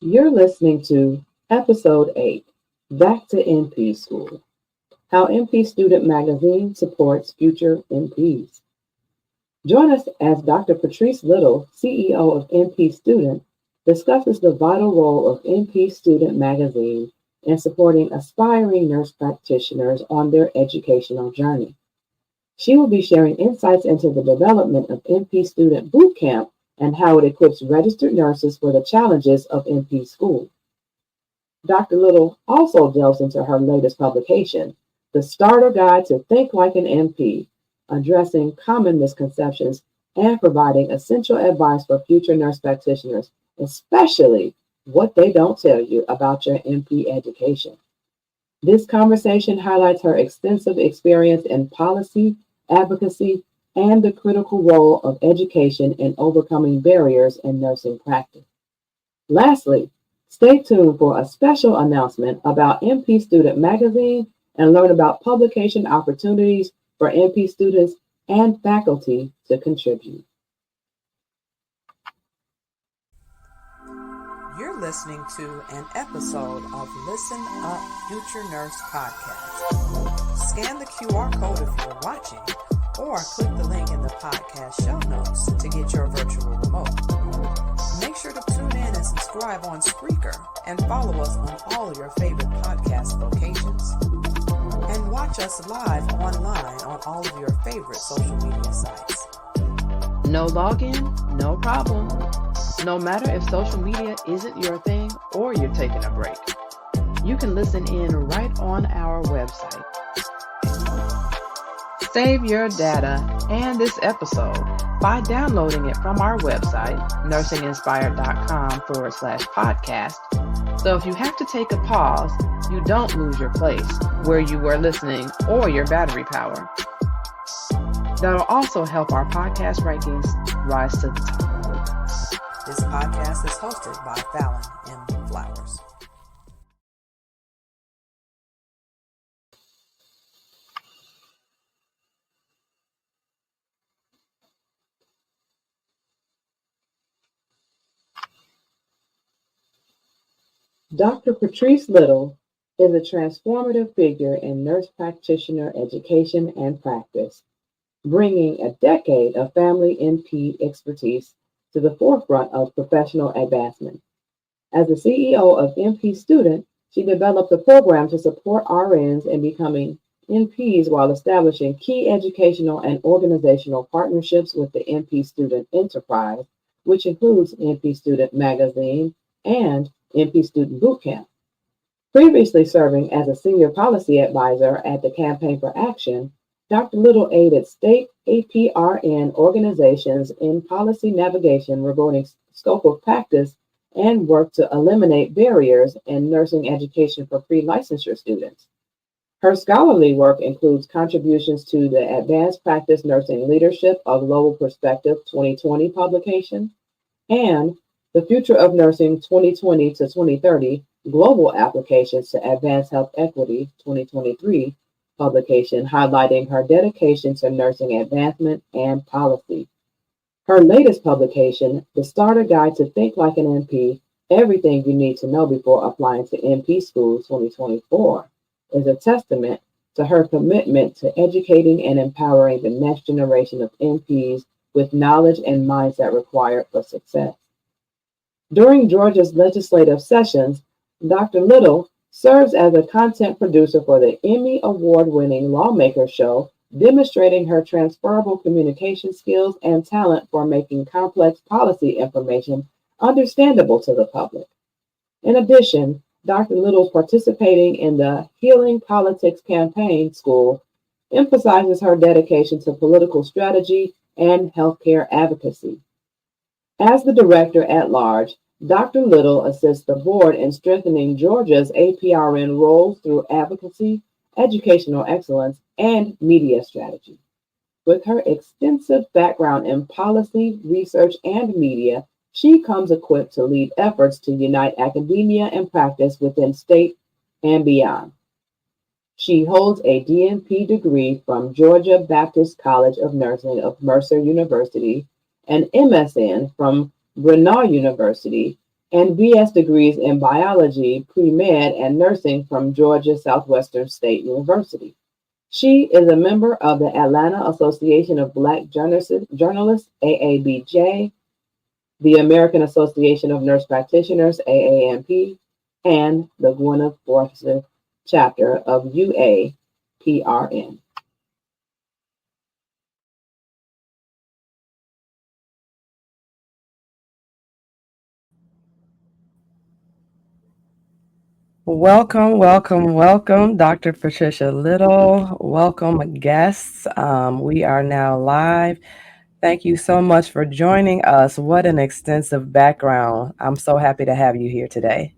You're listening to Episode 8, Back to NP School, How NP Student Magazine Supports Future NPs. Join us as Dr. Patrice Little, CEO of NP Student, discusses the vital role of NP Student Magazine in supporting aspiring nurse practitioners on their educational journey. She will be sharing insights into the development of NP Student Bootcamp and how it equips registered nurses for the challenges of NP school. Dr. Little also delves into her latest publication, The Starter Guide to Think Like an NP, addressing common misconceptions and providing essential advice for future nurse practitioners, especially what they don't tell you about your NP education. This conversation highlights her extensive experience in policy, advocacy, and the critical role of education in overcoming barriers in nursing practice. Lastly, stay tuned for a special announcement about NP Student Magazine and learn about publication opportunities for NP students and faculty to contribute. You're listening to an episode of Listen Up Future Nurse Podcast. Scan the QR code if you're watching, or click the link in the podcast show notes to get your virtual remote. Make sure to tune in and subscribe on Spreaker and follow us on all your favorite podcast locations. And watch us live online on all of your favorite social media sites. No login, no problem. No matter if social media isn't your thing or you're taking a break, you can listen in right on our website. Save your data and this episode by downloading it from our website, NursingInspired.com/podcast. So if you have to take a pause, you don't lose your place where you were listening or your battery power. That'll also help our podcast rankings rise to the top. This podcast is hosted by Fallon M. Flowers. Dr. Patrice Little is a transformative figure in nurse practitioner education and practice, bringing a decade of family NP expertise to the forefront of professional advancement. As the CEO of NP Student, she developed a program to support RNs in becoming NPs while establishing key educational and organizational partnerships with the NP Student Enterprise, which includes NP Student Magazine and NP Student Bootcamp. Previously serving as a senior policy advisor at the Campaign for Action, Dr. Little aided state APRN organizations in policy navigation regarding scope of practice and worked to eliminate barriers in nursing education for pre-licensure students. Her scholarly work includes contributions to the Advanced Practice Nursing Leadership of Global Perspective 2020 publication and The Future of Nursing 2020 to 2030 Global Applications to Advance Health Equity 2023 publication, highlighting her dedication to nursing advancement and policy. Her latest publication, The Starter Guide to Think Like an NP, Everything You Need to Know Before Applying to NP School 2024, is a testament to her commitment to educating and empowering the next generation of NPs with knowledge and mindset required for success. During Georgia's legislative sessions, Dr. Little serves as a content producer for the Emmy Award-winning Lawmaker Show, demonstrating her transferable communication skills and talent for making complex policy information understandable to the public. In addition, Dr. Little's participating in the Healing Politics Campaign School emphasizes her dedication to political strategy and healthcare advocacy. As the director at large, Dr. Little assists the board in strengthening Georgia's APRN role through advocacy, educational excellence, and media strategy. With her extensive background in policy, research, and media, she comes equipped to lead efforts to unite academia and practice within state and beyond. She holds a DNP degree from Georgia Baptist College of Nursing of Mercer University, an MSN from Grinnell University, and BS degrees in biology, pre-med, and nursing from Georgia Southwestern State University. She is a member of the Atlanta Association of Black Journalists, AABJ, the American Association of Nurse Practitioners, AANP, and the Gwyneth Forsyth chapter of UAPRN. Welcome, welcome, welcome, Dr. Patricia Little. Welcome, guests. We are now live. Thank you so much for joining us. What an extensive background. I'm so happy to have you here today.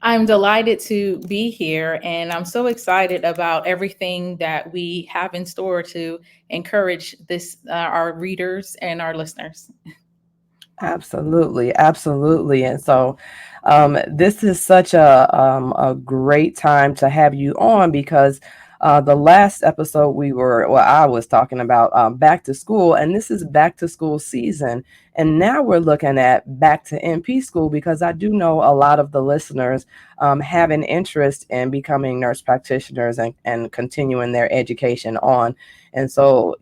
I'm delighted to be here, and I'm so excited about everything that we have in store to encourage this our readers and our listeners. Absolutely, absolutely. And so this is such a great time to have you on because the last episode I was talking about back to school, and this is back to school season. And now we're looking at back to NP school because I do know a lot of the listeners have an interest in becoming nurse practitioners and continuing their education on. And so,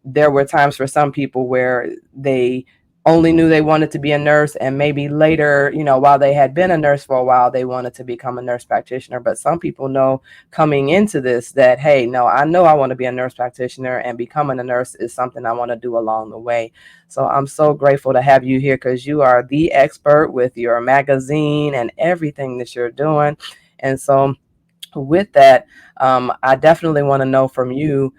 there were times for some people where they only knew they wanted to be a nurse, and maybe later, while they had been a nurse for a while, they wanted to become a nurse practitioner. But some people know coming into this that, hey, no, I know I want to be a nurse practitioner, and becoming a nurse is something I want to do along the way. So I'm so grateful to have you here because you are the expert with your magazine and everything that you're doing. And so with that, I definitely want to know from you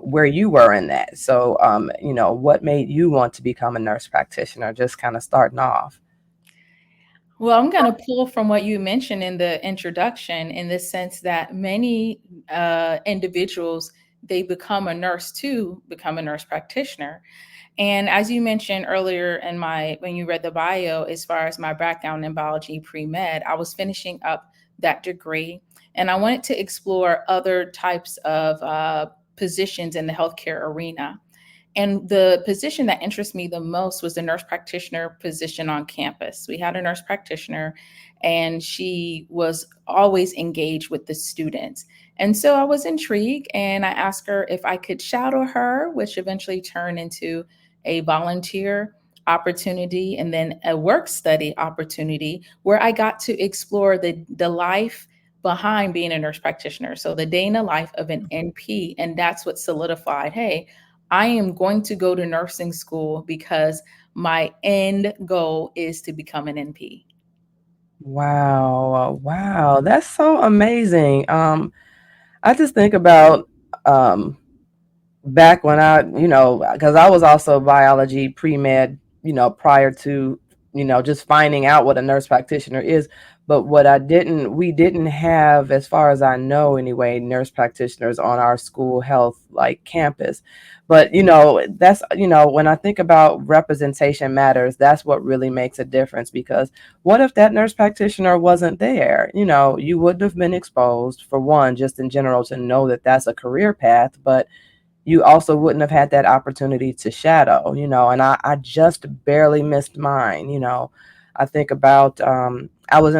where you were in that. So, what made you want to become a nurse practitioner? Just kind of starting off. Well, I'm going to pull from what you mentioned in the introduction, in the sense that many individuals, they become a nurse to become a nurse practitioner. And as you mentioned earlier when you read the bio, as far as my background in biology pre-med, I was finishing up that degree, and I wanted to explore other types of positions in the healthcare arena. And the position that interests me the most was the nurse practitioner position on campus. We had a nurse practitioner, and she was always engaged with the students. And so I was intrigued, and I asked her if I could shadow her, which eventually turned into a volunteer opportunity and then a work study opportunity where I got to explore the life behind being a nurse practitioner. So the day in the life of an NP, and that's what solidified, hey, I am going to go to nursing school because my end goal is to become an NP. Wow. Wow. That's so amazing. I just think about back when because I was also biology pre-med, prior to, just finding out what a nurse practitioner is. But we didn't have, as far as I know anyway, nurse practitioners on our school health like campus. But, that's, when I think about representation matters, that's what really makes a difference. Because what if that nurse practitioner wasn't there? You wouldn't have been exposed, for one, just in general, to know that that's a career path. But you also wouldn't have had that opportunity to shadow, and I just barely missed mine. I think about I was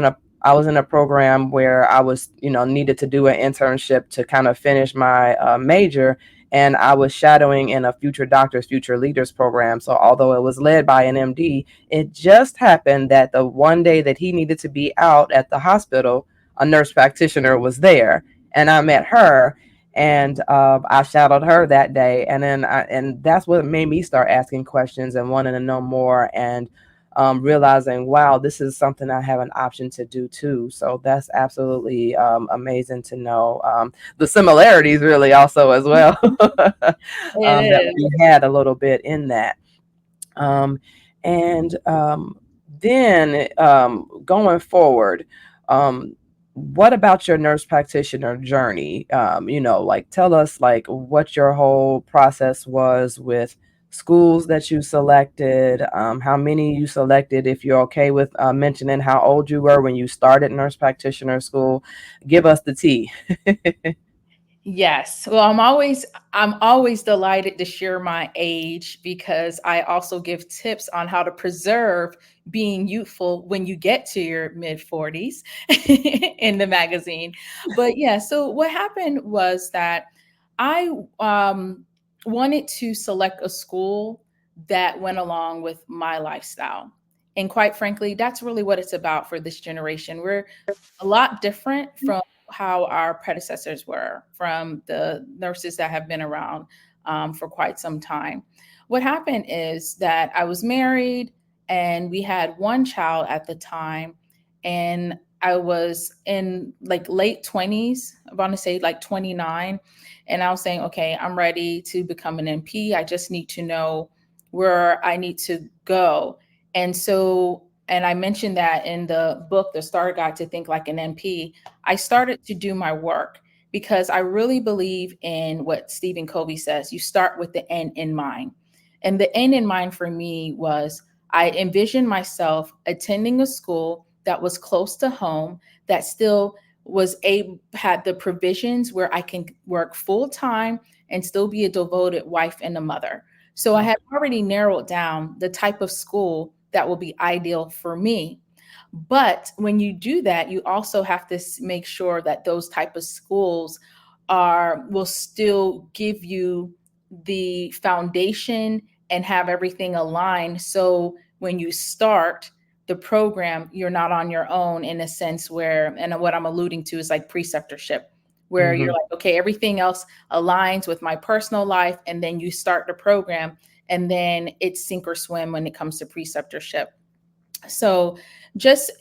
in a program where I was, needed to do an internship to kind of finish my major, and I was shadowing in a future doctors, future leaders program. So although it was led by an MD, it just happened that the one day that he needed to be out at the hospital, a nurse practitioner was there, and I met her, and I shadowed her that day, and that's what made me start asking questions and wanting to know more, and realizing, wow, this is something I have an option to do too. So that's absolutely amazing to know the similarities, really, also as well, that It we is. had a little bit in that. Um, and then going forward, what about your nurse practitioner journey? Like, tell us like what your whole process was with schools that you selected, how many you selected, if you're okay with mentioning how old you were when you started nurse practitioner school. Give us the tea. Yes. Well, I'm always delighted to share my age because I also give tips on how to preserve being youthful when you get to your mid 40s in the magazine. But yeah, so what happened was that I wanted to select a school that went along with my lifestyle. And quite frankly, that's really what it's about for this generation. We're a lot different from how our predecessors were, from the nurses that have been around for quite some time. What happened is that I was married and we had one child at the time, and I was in like late 20s, I want to say like 29. And I was saying, okay, I'm ready to become an NP. I just need to know where I need to go. And so, and I mentioned that in the book, The Starter Guide to Think Like an NP, I started to do my work because I really believe in what Stephen Covey says. You start with the end in mind. And the end in mind for me was I envisioned myself attending a school that was close to home, that still was able, had the provisions where I can work full time and still be a devoted wife and a mother. So I had already narrowed down the type of school that will be ideal for me. But when you do that, you also have to make sure that those type of schools are will still give you the foundation and have everything aligned. So when you start the program, you're not on your own in a sense where, and what I'm alluding to is like preceptorship, where you're Mm-hmm. like, okay, everything else aligns with my personal life. And then you start the program and then it's sink or swim when it comes to preceptorship. So, just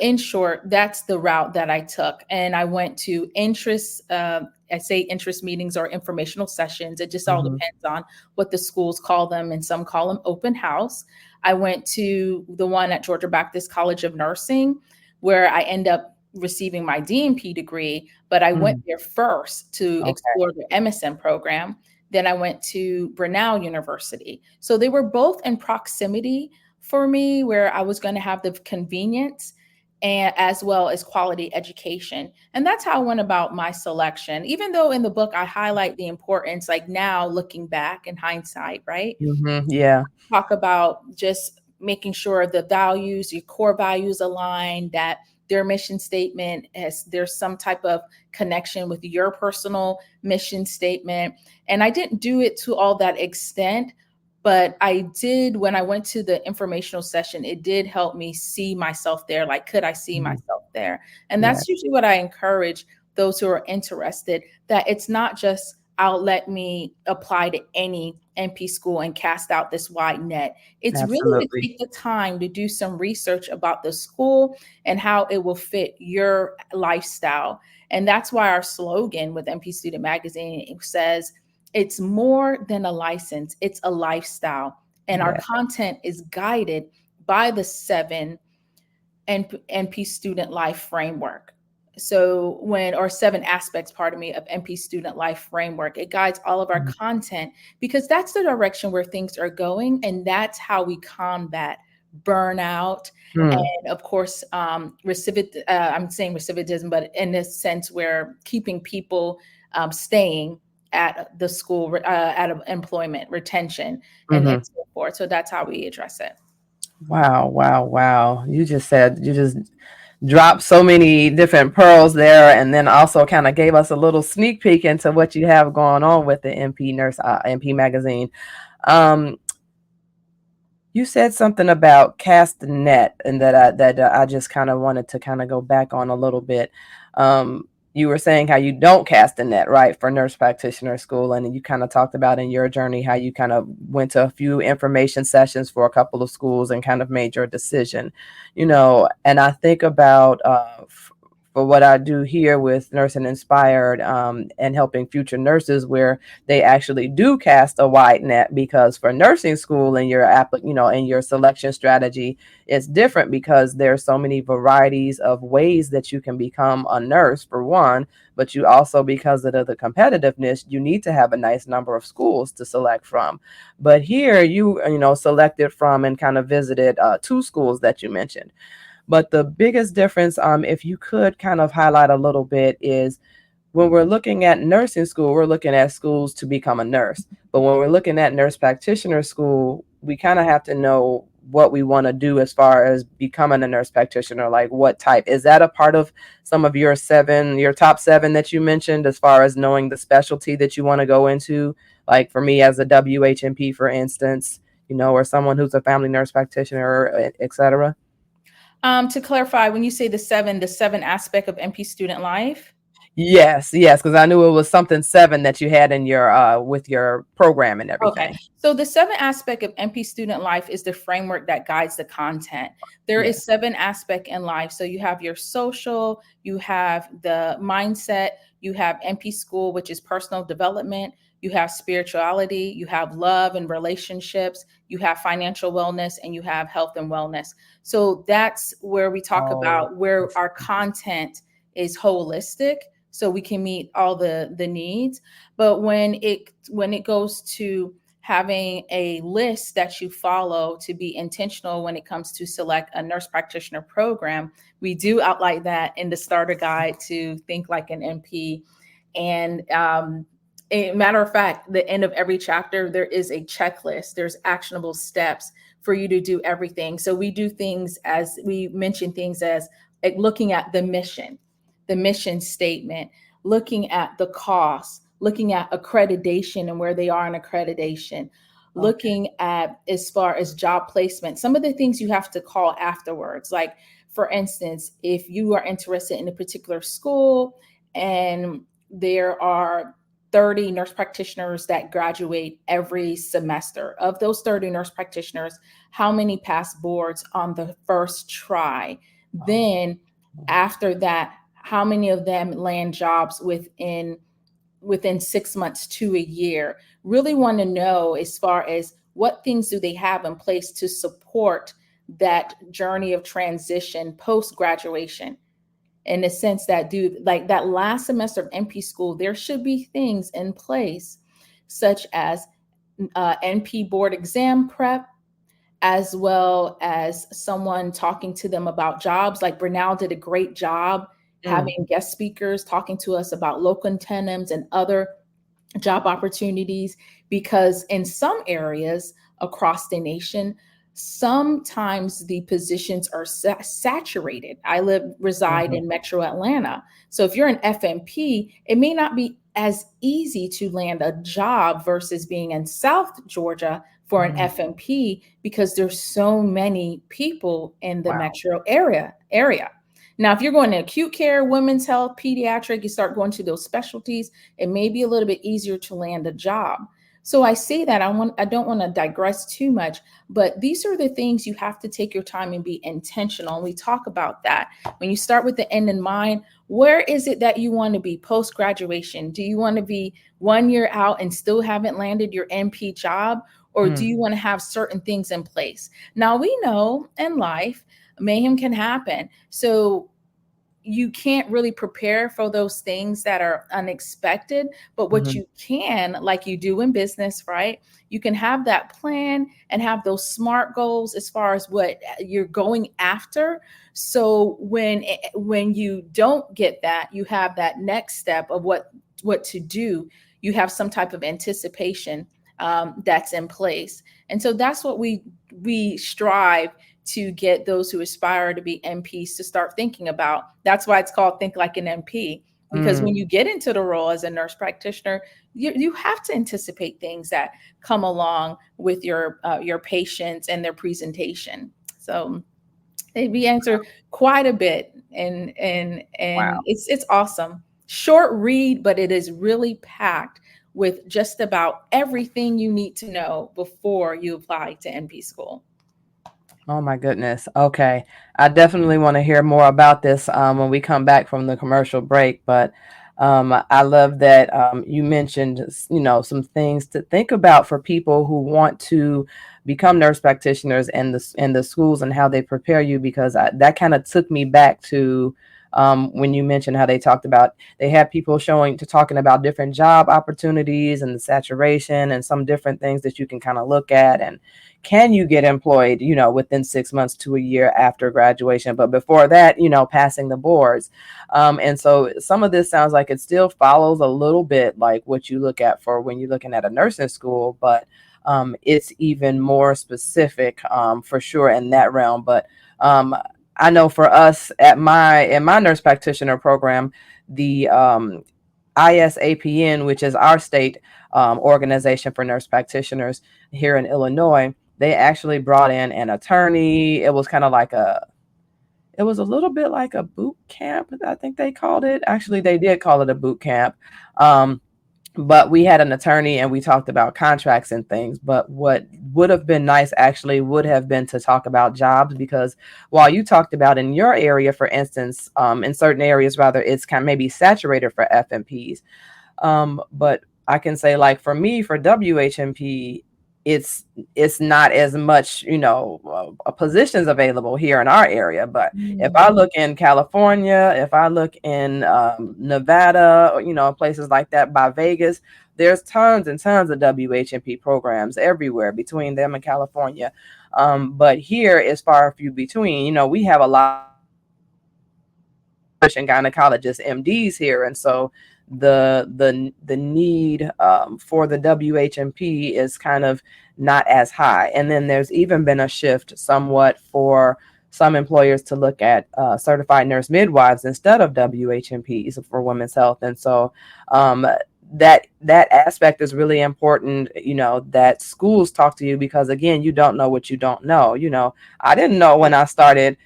in short, that's the route that I took. And I went to interest, I say interest meetings or informational sessions. It just all Mm-hmm. depends on what the schools call them, and some call them open house. I went to the one at Georgia Baptist College of Nursing, where I end up receiving my DNP degree, but I went Mm-hmm. there first to Okay. explore the MSN program. Then I went to Grinnell University. So they were both in proximity for me, where I was going to have the convenience and as well as quality education. And that's how I went about my selection. Even though in the book I highlight the importance, like now looking back in hindsight, right? Mm-hmm. Yeah. Talk about just making sure the values, your core values align, that their mission statement has there's some type of connection with your personal mission statement. And I didn't do it to all that extent, but I did when I went to the informational session, it did help me see myself there. Like, could I see Mm-hmm. myself there? And Yeah. that's usually what I encourage those who are interested, that it's not just I'll let me apply to any NP school and cast out this wide net. It's really to Absolutely. take the time to do some research about the school and how it will fit your lifestyle. And that's why our slogan with NP Student Magazine says, it's more than a license, it's a lifestyle. And our Yeah. content is guided by the 7 NP Student Life Framework. So or 7 aspects, pardon me, of NP Student Life Framework. It guides all of our Mm-hmm. content because that's the direction where things are going. And that's how we combat burnout. And of course, I'm saying recidivism, but in this sense where keeping people staying at the school, at employment, retention, and Mm-hmm. so forth. So that's how we address it. Wow, wow, wow. You just dropped so many different pearls there, and then also kind of gave us a little sneak peek into what you have going on with the NP magazine. Um, you said something about cast the net, and that I just kind of wanted to kind of go back on a little bit. You were saying how you don't cast the net, right, for nurse practitioner school, and you kind of talked about in your journey how you kind of went to a few information sessions for a couple of schools and kind of made your decision, And I think about for what I do here with Nursing Inspired, and helping future nurses, where they actually do cast a wide net, because for nursing school and in your selection strategy, it's different because there's so many varieties of ways that you can become a nurse, for one, but you also, because of the competitiveness, you need to have a nice number of schools to select from. But here selected from and kind of visited 2 schools that you mentioned. But the biggest difference, if you could kind of highlight a little bit, is when we're looking at nursing school, we're looking at schools to become a nurse. But when we're looking at nurse practitioner school, we kind of have to know what we want to do as far as becoming a nurse practitioner. Like, what type? Is that a part of some of your top seven that you mentioned, as far as knowing the specialty that you want to go into? Like for me as a WHMP, for instance, or someone who's a family nurse practitioner, et cetera. To clarify, when you say the seven aspect of NP student life. Yes, because I knew it was something seven that you had in your with your program and Okay. everything. So the seven aspect of NP student life is the framework that guides the content. There is Yes. seven aspect in life. So you have your social, you have the mindset, you have NP school, which is personal development, you have spirituality, you have love and relationships, you have financial wellness, and you have health and wellness. So that's where we talk about where our content is holistic, so we can meet all the needs. But when it goes to having a list that you follow to be intentional when it comes to select a nurse practitioner program, we do outline that in the starter guide to think like an NP. And a matter of fact, the end of every chapter, there is a checklist. There's actionable steps for you to do everything. So we do things, as we mention, things as like looking at the mission statement, looking at the cost, looking at accreditation and where they are in accreditation, looking at as far as job placement, some of the things you have to call afterwards. Like, for instance, if you are interested in a particular school and there are 30 nurse practitioners that graduate every semester, of those 30 nurse practitioners, how many pass boards on the first try? Then after that, how many of them land jobs within 6 months to a year? Really want to know as far as what things do they have in place to support that journey of transition post graduation. In the sense that, like that last semester of NP school, there should be things in place such as NP board exam prep, as well as someone talking to them about jobs. Like Bernal did a great job having guest speakers talking to us about locum tenens and other job opportunities, because in some areas across the nation, sometimes the positions are saturated. I reside in Metro Atlanta. So if you're an FMP, it may not be as easy to land a job versus being in South Georgia for an FMP, because there's so many people in the metro area. Now, if you're going to acute care, women's health, pediatric, you start going to those specialties, it may be a little bit easier to land a job. So I say that I don't want to digress too much, but these are the things you have to take your time and be intentional. And we talk about that. When you start with the end in mind, where is it that you want to be post-graduation? Do you want to be 1 year out and still haven't landed your NP job? Or do you want to have certain things in place? Now, we know in life, mayhem can happen. So you can't really prepare for those things that are unexpected, but what you can, like you do in business, right? You can have that plan and have those SMART goals as far as what you're going after. So when you don't get that, you have that next step of what to do. You have some type of anticipation that's in place. And so that's what we strive to get those who aspire to be NPs to start thinking about. That's why it's called Think Like an NP, because when you get into the role as a nurse practitioner, you have to anticipate things that come along with your patients and their presentation. So we answer quite a bit, and it's awesome. Short read, but it is really packed with just about everything you need to know before you apply to NP school. Oh my goodness. Okay. I definitely want to hear more about this when we come back from the commercial break. But I love that you mentioned, some things to think about for people who want to become nurse practitioners and the schools and how they prepare you, because that kind of took me back to When you mentioned how they had people talking about different job opportunities and the saturation and some different things that you can kind of look at, and can you get employed, within 6 months to a year after graduation, but before that, passing the boards. And so some of this sounds like it still follows a little bit like what you look at for when you're looking at a nursing school, but it's even more specific for sure in that realm. But I know for us in my nurse practitioner program, the ISAPN, which is our state organization for nurse practitioners here in Illinois, they actually brought in an attorney. It was a little bit like a boot camp, I think they called it. Actually, they did call it a boot camp. But we had an attorney and we talked about contracts and things. But what would have been nice actually would have been to talk about jobs, because while you talked about in your area, for instance, in certain areas, rather, it's kind of maybe saturated for FNPs. But I can say, like, for me, for WHMP, it's not as much, positions available here in our area. But if I look in California, if I look in Nevada, or, places like that by Vegas, there's tons and tons of WHMP programs everywhere between them and California. But here is far and few between. We have a lot of gynecologists, MDs here, and so the need for the WHMP is kind of not as high. And then there's even been a shift somewhat for some employers to look at certified nurse midwives instead of WHMPs for women's health. And so that aspect is really important, that schools talk to you, because again, you don't know what you don't know. I didn't know when I started.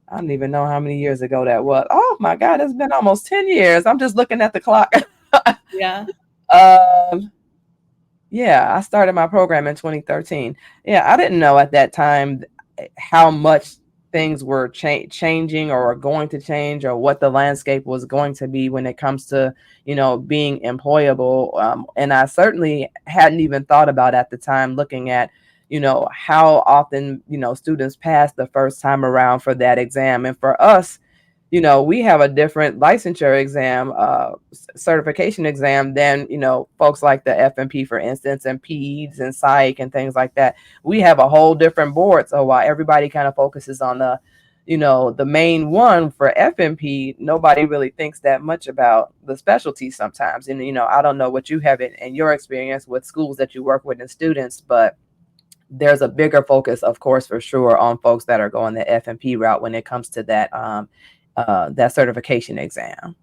I don't even know how many years ago that was. Oh my God, it's been almost 10 years. I'm just looking at the clock. Yeah. Yeah, I started my program in 2013. Yeah, I didn't know at that time how much things were changing or going to change, or what the landscape was going to be when it comes to, being employable. And I certainly hadn't even thought about at the time looking at, how often, students pass the first time around for that exam. And for us, we have a different licensure exam, certification exam than, folks like the FNP, for instance, and PEDS and psych and things like that. We have a whole different board. So while everybody kind of focuses on the, the main one for FNP, nobody really thinks that much about the specialties sometimes. And, I don't know what you have in your experience with schools that you work with and students, but there's a bigger focus, of course, for sure, on folks that are going the FNP route when it comes to that that certification exam.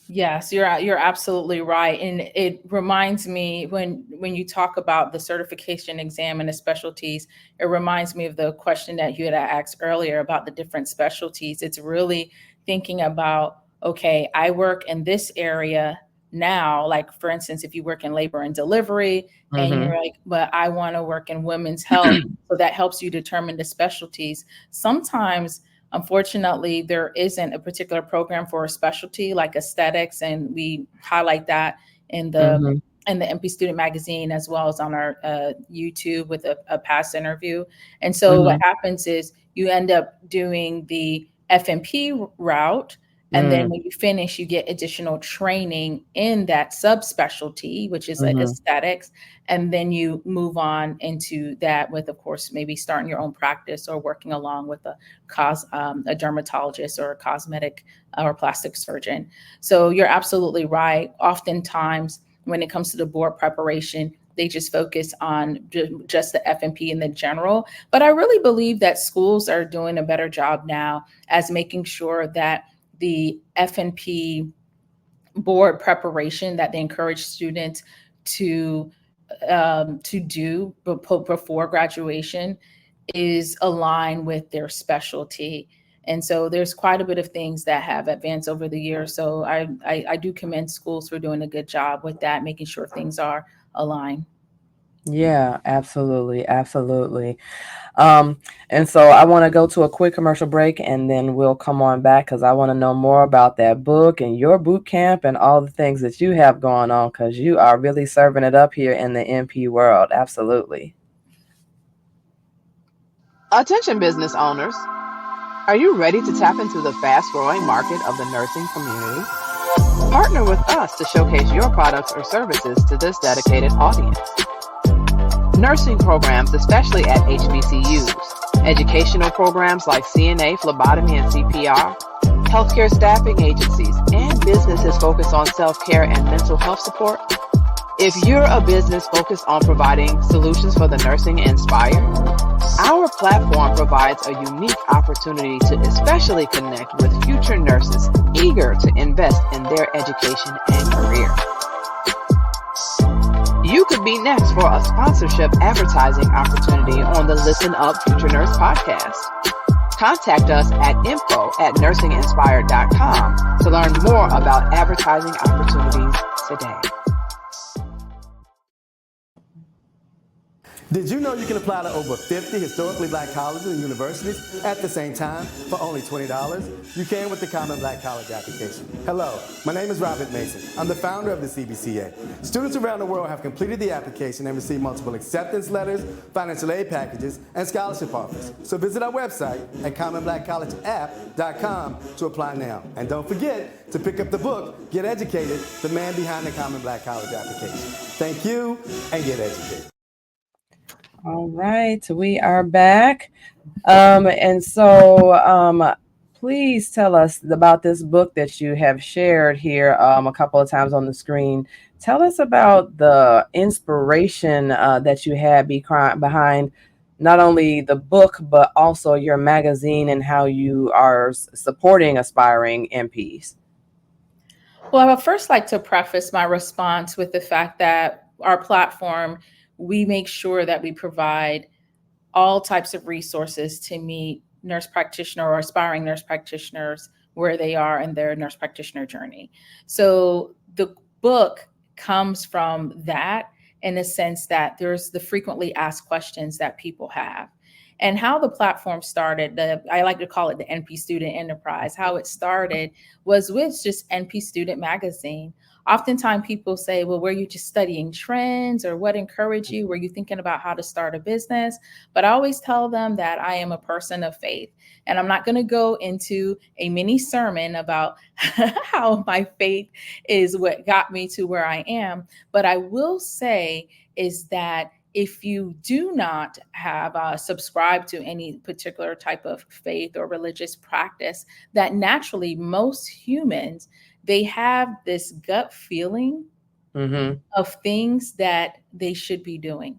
Yes, you're absolutely right. And it reminds me, when you talk about the certification exam and the specialties, it reminds me of the question that you had asked earlier about the different specialties. It's really thinking about, okay, I work in this area now, like for instance, if you work in labor and delivery and you're like, but I want to work in women's health. So that helps you determine the specialties. Sometimes, unfortunately, there isn't a particular program for a specialty like aesthetics, and we highlight that in the NP Student magazine, as well as on our YouTube with a past interview. And so what happens is you end up doing the FNP route, and then when you finish, you get additional training in that subspecialty, which is aesthetics. And then you move on into that with, of course, maybe starting your own practice or working along with a dermatologist or a cosmetic or plastic surgeon. So you're absolutely right. Oftentimes, when it comes to the board preparation, they just focus on just the FNP in the general. But I really believe that schools are doing a better job now as making sure that the FNP board preparation that they encourage students to do before graduation is aligned with their specialty. And so there's quite a bit of things that have advanced over the years. So I do commend schools for doing a good job with that, making sure things are aligned. Yeah, absolutely. Absolutely. And so I want to go to a quick commercial break, and then we'll come on back because I want to know more about that book and your boot camp and all the things that you have going on, because you are really serving it up here in the NP world. Absolutely. Attention, business owners. Are you ready to tap into the fast-growing market of the nursing community? Partner with us to showcase your products or services to this dedicated audience. Nursing programs, especially at HBCUs, educational programs like CNA, phlebotomy, and CPR, healthcare staffing agencies, and businesses focused on self-care and mental health support. If you're a business focused on providing solutions for the nursing inspired, our platform provides a unique opportunity to especially connect with future nurses eager to invest in their education and career. You could be next for a sponsorship advertising opportunity on the Listen Up Future Nurse podcast. Contact us at info@NursingInspired.com to learn more about advertising opportunities today. Did you know you can apply to over 50 historically black colleges and universities at the same time for only $20? You can with the Common Black College application. Hello, my name is Robert Mason. I'm the founder of the CBCA. Students around the world have completed the application and received multiple acceptance letters, financial aid packages, and scholarship offers. So visit our website at commonblackcollegeapp.com to apply now. And don't forget to pick up the book, Get Educated, the man behind the Common Black College application. Thank you, and get educated. All right, we are back. And so please tell us about this book that you have shared here a couple of times on the screen. Tell us about the inspiration that you had behind not only the book, but also your magazine and how you are supporting aspiring NPs. Well, I would first like to preface my response with the fact that our platform, we make sure that we provide all types of resources to meet nurse practitioner or aspiring nurse practitioners where they are in their nurse practitioner journey. So the book comes from that in the sense that there's the frequently asked questions that people have. And how the platform started, I like to call it the NP Student Enterprise. How it started was with just NP Student Magazine. Oftentimes people say, well, were you just studying trends or what encouraged you? Were you thinking about how to start a business? But I always tell them that I am a person of faith. And I'm not going to go into a mini sermon about how my faith is what got me to where I am. But I will say is that if you do not have subscribed to any particular type of faith or religious practice, that naturally most humans, they have this gut feeling of things that they should be doing.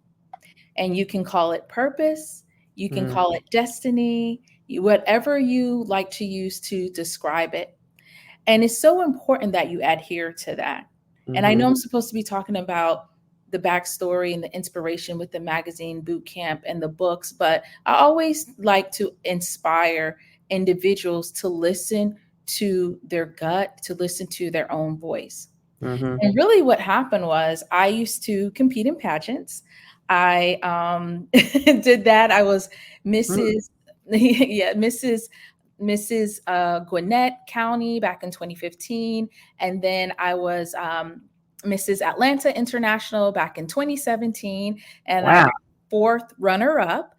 And you can call it purpose, you can call it destiny, whatever you like to use to describe it. And it's so important that you adhere to that. And I know I'm supposed to be talking about the backstory and the inspiration with the magazine bootcamp and the books, but I always like to inspire individuals to listen to their gut, to listen to their own voice. And really what happened was I used to compete in pageants. I did that. I was Mrs. Gwinnett County back in 2015. And then I was Mrs. Atlanta International back in 2017. And I was fourth runner-up,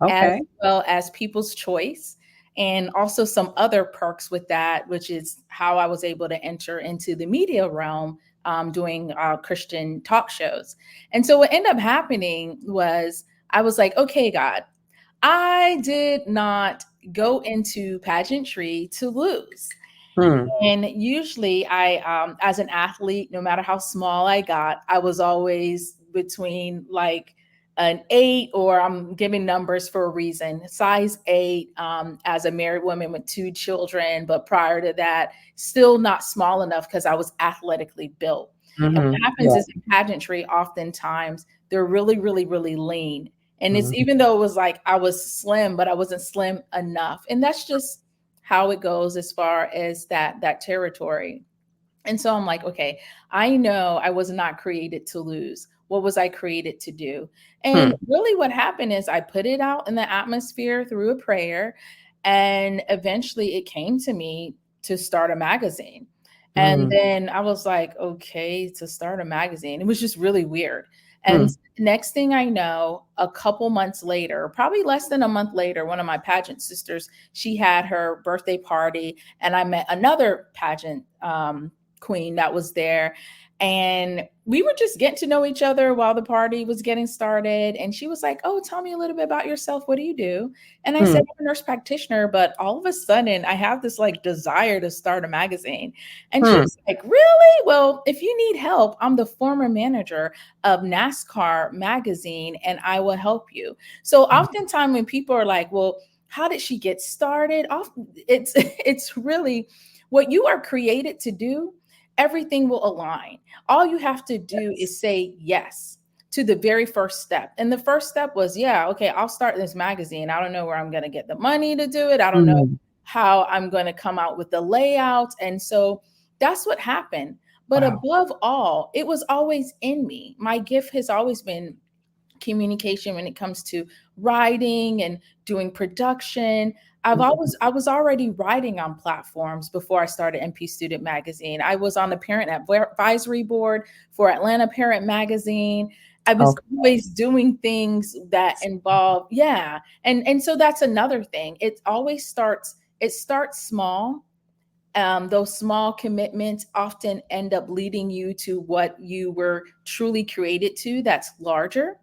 as well as People's Choice. And also some other perks with that, which is how I was able to enter into the media realm doing Christian talk shows. And so what ended up happening was I was like, okay, God, I did not go into pageantry to lose. And usually I, as an athlete, no matter how small I got, I was always between like an 8, or I'm giving numbers for a reason, size 8, as a married woman with 2 children. But prior to that, still not small enough because I was athletically built. And what happens is in pageantry, oftentimes they're really, really, really lean. And it's even though it was like I was slim, but I wasn't slim enough. And that's just how it goes as far as that territory. And so I'm like, okay, I know I was not created to lose. What was I created to do? And really what happened is I put it out in the atmosphere through a prayer. And eventually it came to me to start a magazine. And then I was like, okay, to start a magazine. It was just really weird. And next thing I know, a couple months later, probably less than a month later, one of my pageant sisters, she had her birthday party, and I met another pageant queen that was there. And we were just getting to know each other while the party was getting started. And she was like, "Oh, tell me a little bit about yourself. What do you do?" And I said, "I'm a nurse practitioner, but all of a sudden I have this like desire to start a magazine." And she was like, "Really? Well, if you need help, I'm the former manager of NASCAR magazine and I will help you." So oftentimes when people are like, "Well, how did she get started?" It's really what you are created to do. Everything will align. All you have to do is say yes to the very first step. And the first step was, yeah, okay, I'll start this magazine. I don't know where I'm going to get the money to do it. I don't know how I'm going to come out with the layout. And so that's what happened. But above all, it was always in me. My gift has always been communication when it comes to writing and doing production. I was already writing on platforms before I started NP Student Magazine. I was on the parent advisory board for Atlanta Parent Magazine. I was always doing things that involve, and so that's another thing. It starts small. Those small commitments often end up leading you to what you were truly created to. That's larger.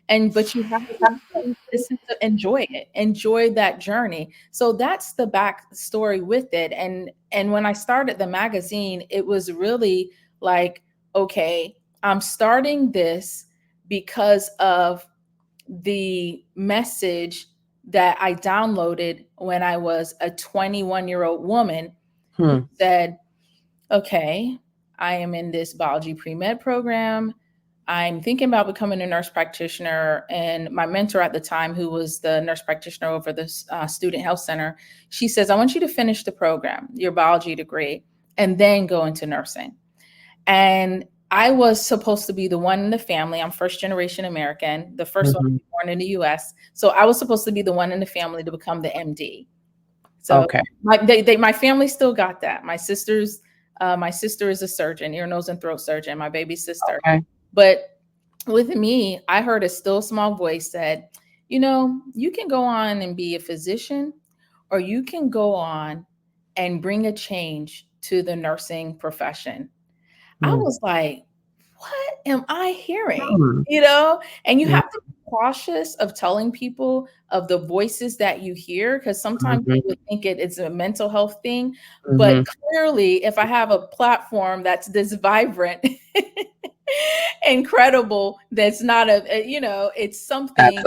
But you have to enjoy it, enjoy that journey. So that's the backstory with it. And when I started the magazine, it was really like, okay, I'm starting this because of the message that I downloaded when I was a 21-year-old woman who said, okay, I am in this biology pre-med program. I'm thinking about becoming a nurse practitioner. And my mentor at the time, who was the nurse practitioner over the student health center, she says, "I want you to finish the program, your biology degree, and then go into nursing." And I was supposed to be the one in the family. I'm first generation American, the first one born in the US. So I was supposed to be the one in the family to become the MD. So my family still got that. My sister is a surgeon, ear, nose, and throat surgeon, my baby sister. But with me, I heard a still small voice said, you can go on and be a physician, or you can go on and bring a change to the nursing profession. I was like, what am I hearing? And you have to be cautious of telling people of the voices that you hear, because sometimes people think it's a mental health thing. But clearly, if I have a platform that's this vibrant, incredible, that's not it's something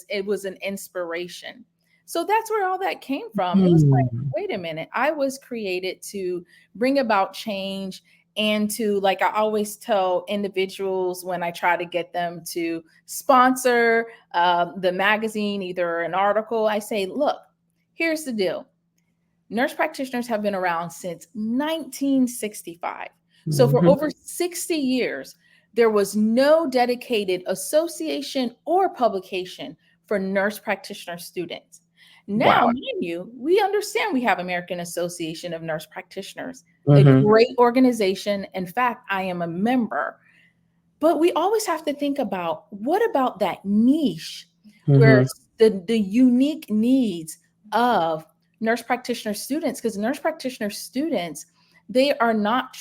it was an inspiration. So that's where all that came from. It was like, wait a minute, I was created to bring about change and to, like I always tell individuals when I try to get them to sponsor the magazine, either an article, I say, look, here's the deal. Nurse practitioners have been around since 1965. So for over 60 years, there was no dedicated association or publication for nurse practitioner students. Now, mind you, we understand we have American Association of Nurse Practitioners, a great organization. In fact, I am a member. But we always have to think about, what about that niche where the unique needs of nurse practitioner students? Because nurse practitioner students, they are not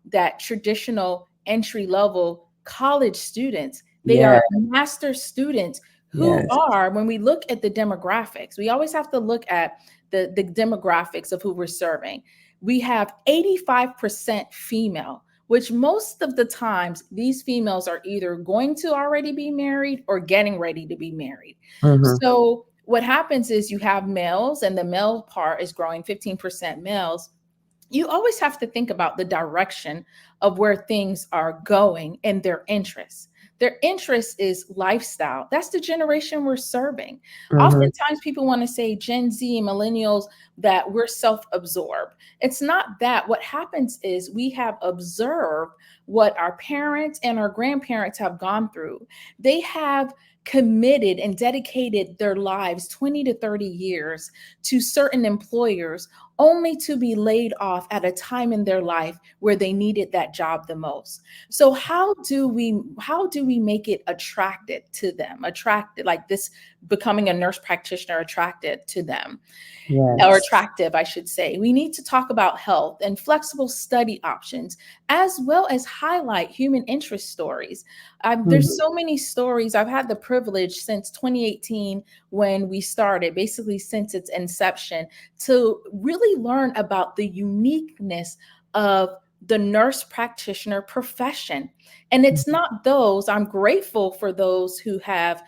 that traditional entry level college students. They are master students who are, when we look at the demographics, we always have to look at the demographics of who we're serving. We have 85% female, which most of the times these females are either going to already be married or getting ready to be married. So what happens is you have males, and the male part is growing 15% males. You always have to think about the direction of where things are going and their interests. Their interest is lifestyle. That's the generation we're serving. Oftentimes people want to say Gen Z, millennials, that we're self-absorbed. It's not that. What happens is we have observed what our parents and our grandparents have gone through. They have committed and dedicated their lives 20 to 30 years to certain employers only to be laid off at a time in their life where they needed that job the most. So how do we make it attracted to them, attracted, like this, becoming a nurse practitioner attracted to them? Or Yes. attractive, I should say. We need to talk about health and flexible study options, as well as highlight human interest stories. There's so many stories. I've had the privilege since 2018, when we started, basically since its inception, to really learn about the uniqueness of the nurse practitioner profession. And it's not those, I'm grateful for those who have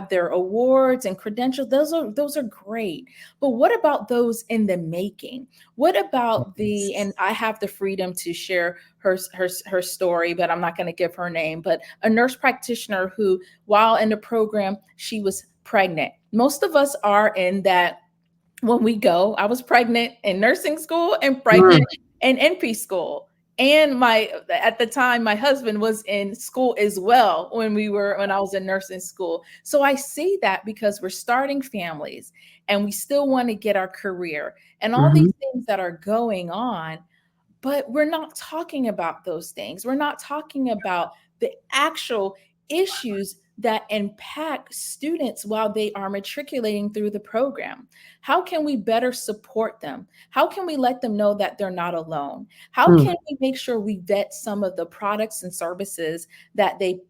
their awards and credentials. Those are great. But what about those in the making? What about and I have the freedom to share her story, but I'm not going to give her name, but a nurse practitioner who, while in the program, she was pregnant. Most of us are in that. When we go, I was pregnant in nursing school and pregnant in NP school. And at the time, my husband was in school as well when I was in nursing school. So I see that because we're starting families and we still want to get our career and all these things that are going on, but we're not talking about those things. We're not talking about the actual issues that impact students while they are matriculating through the program. How can we better support them? How can we let them know that they're not alone? How can we make sure we vet some of the products and services that they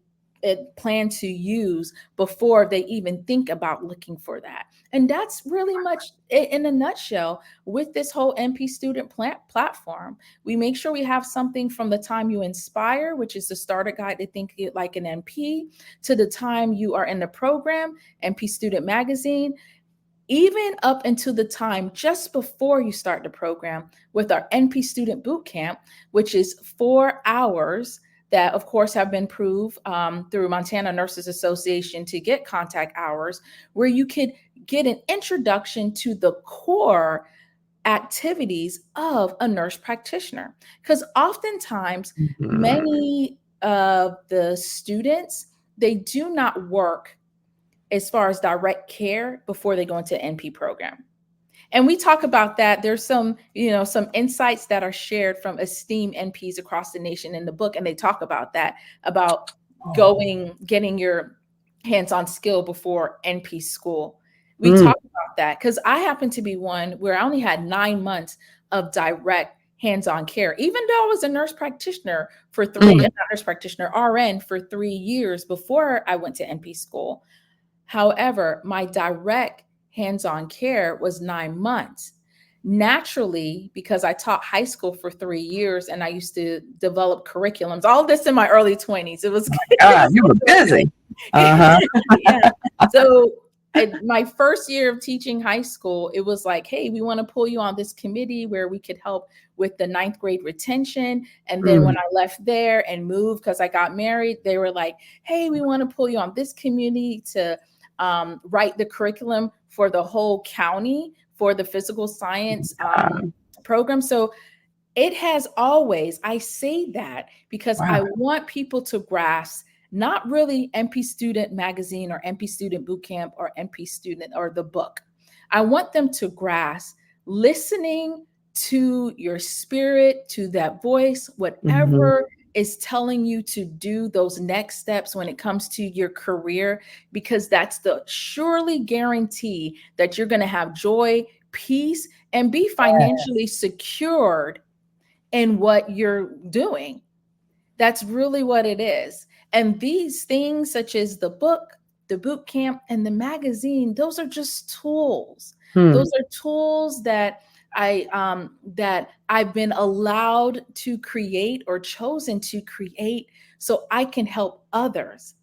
plan to use before they even think about looking for that? And that's really much in a nutshell with this whole NP student platform. We make sure we have something from the time you inspire, which is the starter guide to think like an NP, to the time you are in the program, NP Student Magazine, even up until the time just before you start the program with our NP Student Bootcamp, which is 4 hours that, of course, have been proved through Montana Nurses Association to get contact hours, where you could get an introduction to the core activities of a nurse practitioner. Because oftentimes, many of the students, they do not work as far as direct care before they go into an NP program. And we talk about that. There's some insights that are shared from esteemed NPs across the nation in the book. And they talk about that, about getting your hands-on skill before NP school. We talk about that because I happen to be one where I only had 9 months of direct hands-on care, even though I was a nurse practitioner for RN for 3 years before I went to NP school. However, my direct hands-on care was 9 months. Naturally, because I taught high school for 3 years and I used to develop curriculums, all this in my early 20s. It was you were busy. Yeah. So my first year of teaching high school, it was like, hey, we want to pull you on this committee where we could help with the 9th grade retention. And then when I left there and moved because I got married, they were like, hey, we want to pull you on this committee to write the curriculum for the whole county for the physical science program. So it has always, I say that because I want people to grasp not really NP Student Magazine or NP Student Bootcamp or NP Student or the book. I want them to grasp listening to your spirit, to that voice, whatever is telling you to do those next steps when it comes to your career, because that's the surely guarantee that you're going to have joy, peace, and be financially secured in what you're doing. That's really what it is. And these things, such as the book, the boot camp, and the magazine, those are just tools. Those are tools that I've been allowed to create or chosen to create so I can help others.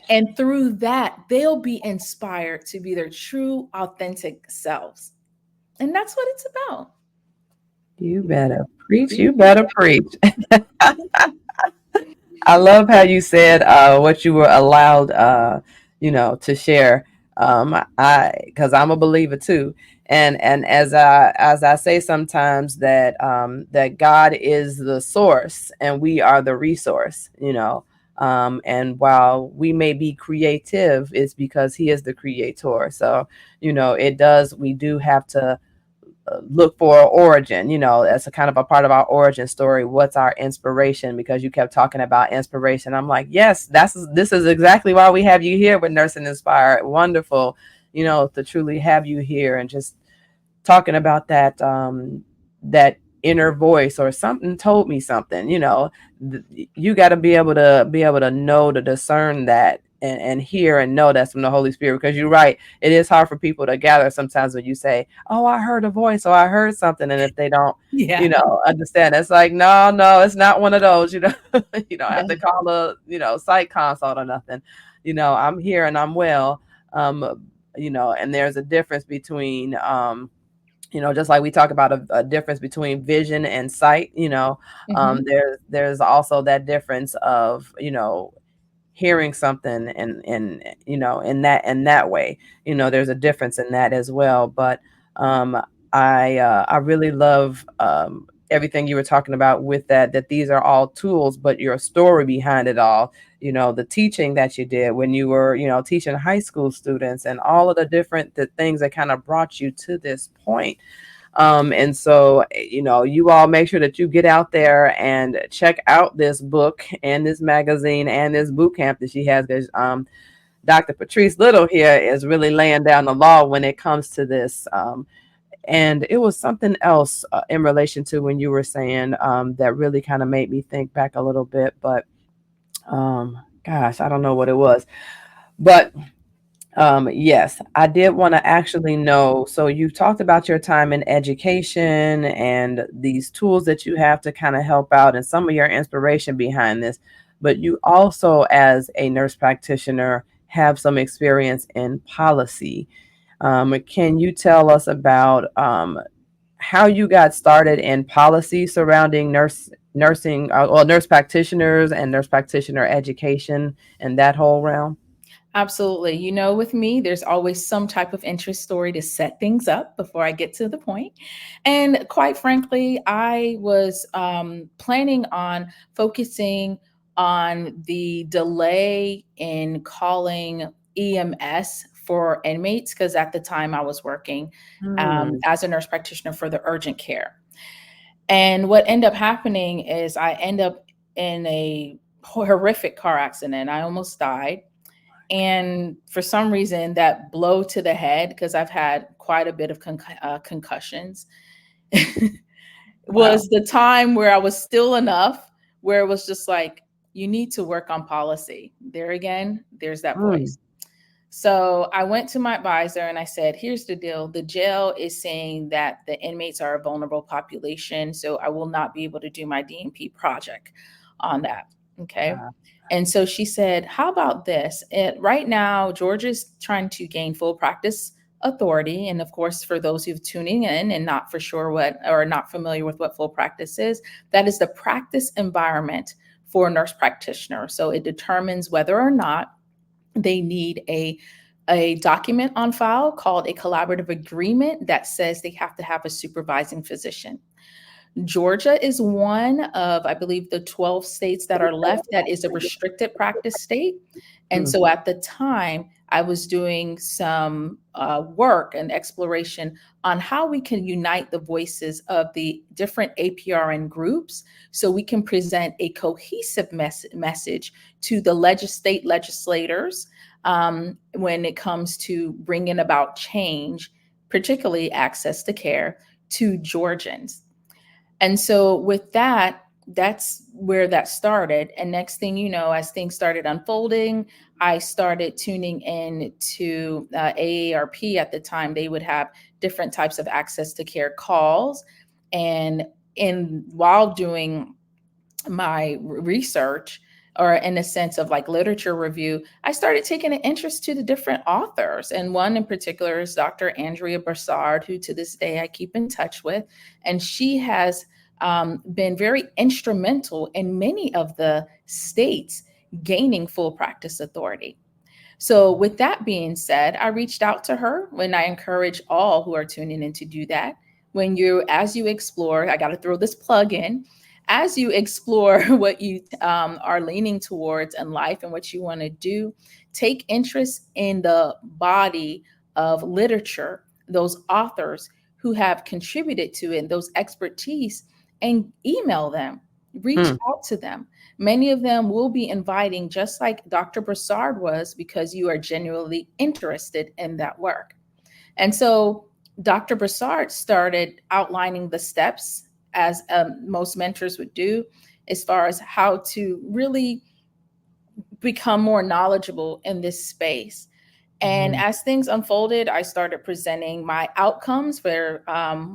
And through that, they'll be inspired to be their true, authentic selves. And that's what it's about. You better preach. You better preach. I love how you said what you were allowed, to share. Because I'm a believer too. And as I say sometimes that that God is the source and we are the resource, you know. And while we may be creative, it's because He is the creator. So, you know, we do have to look for an origin, you know. That's a kind of a part of our origin story. What's our inspiration? Because you kept talking about inspiration. I'm like, yes, this is exactly why we have you here with Nursing Inspired. Wonderful, you know, to truly have you here and just talking about that that inner voice or something told me something, you know. You got to be able to know, to discern that, and hear and know that's from the Holy Spirit. Because you're right, it is hard for people to gather sometimes when you say, oh, I heard a voice or I heard something, and if they don't, you Yeah. know, understand, it's like, no, it's not one of those, you know. You don't have to call a, you know, psych consult or nothing. You know, I'm here and I'm well. You know, and there's a difference between you know, just like we talk about a difference between vision and sight, you know. Mhm. There's also that difference of, you know, hearing something and you know, in that way, you know, there's a difference in that as well. But um I really love everything you were talking about with that these are all tools, but your story behind it all, you know, the teaching that you did when you were, you know, teaching high school students, and all of the things that kind of brought you to this point. And so, you know, you all make sure that you get out there and check out this book and this magazine and this boot camp that she has. Because Dr. Patrice Little here is really laying down the law when it comes to this. And it was something else in relation to when you were saying that really kind of made me think back a little bit. But gosh, I don't know what it was. But yes, I did want to actually know. So you talked about your time in education and these tools that you have to kind of help out and some of your inspiration behind this. But you also, as a nurse practitioner, have some experience in policy. Can you tell us about how you got started in policy surrounding nurse practitioners and nurse practitioner education and that whole realm? Absolutely. You know, with me, there's always some type of interest story to set things up before I get to the point. And quite frankly, I was planning on focusing on the delay in calling EMS for inmates, because at the time I was working Hmm. as a nurse practitioner for the urgent care. And what ended up happening is I end up in a horrific car accident. I almost died. And for some reason, that blow to the head, because I've had quite a bit of concussions, Wow. was the time where I was still enough where it was just like, you need to work on policy. There again, there's that Mm. voice. So I went to my advisor and I said, here's the deal. The jail is saying that the inmates are a vulnerable population. So I will not be able to do my DNP project on that. Okay. Wow. And so she said, how about this? Right now, Georgia's trying to gain full practice authority. And of course, for those who've tuning in and not for sure what, or not familiar with what full practice is, that is the practice environment for a nurse practitioner. So it determines whether or not they need a document on file called a collaborative agreement that says they have to have a supervising physician. Georgia is one of, I believe, the 12 states that are left that is a restricted practice state. And Mm. so at the time, I was doing some work and exploration on how we can unite the voices of the different APRN groups so we can present a cohesive message to the state legislators when it comes to bringing about change, particularly access to care to Georgians. And so with that, that's where that started. And next thing you know, as things started unfolding, I started tuning in to AARP at the time. They would have different types of access to care calls. And while doing my research, or in a sense of like literature review, I started taking an interest to the different authors. And one in particular is Dr. Andrea Broussard, who to this day I keep in touch with. And she has been very instrumental in many of the states gaining full practice authority. So with that being said, I reached out to her, when I encourage all who are tuning in to do that. As you explore, I got to throw this plug in, as you explore what you are leaning towards in life and what you want to do, take interest in the body of literature, those authors who have contributed to it, and those expertise, and email them, reach Mm. out to them. Many of them will be inviting, just like Dr. Broussard was, because you are genuinely interested in that work. And so Dr. Broussard started outlining the steps, as most mentors would do, as far as how to really become more knowledgeable in this space. And as things unfolded, I started presenting my outcomes for,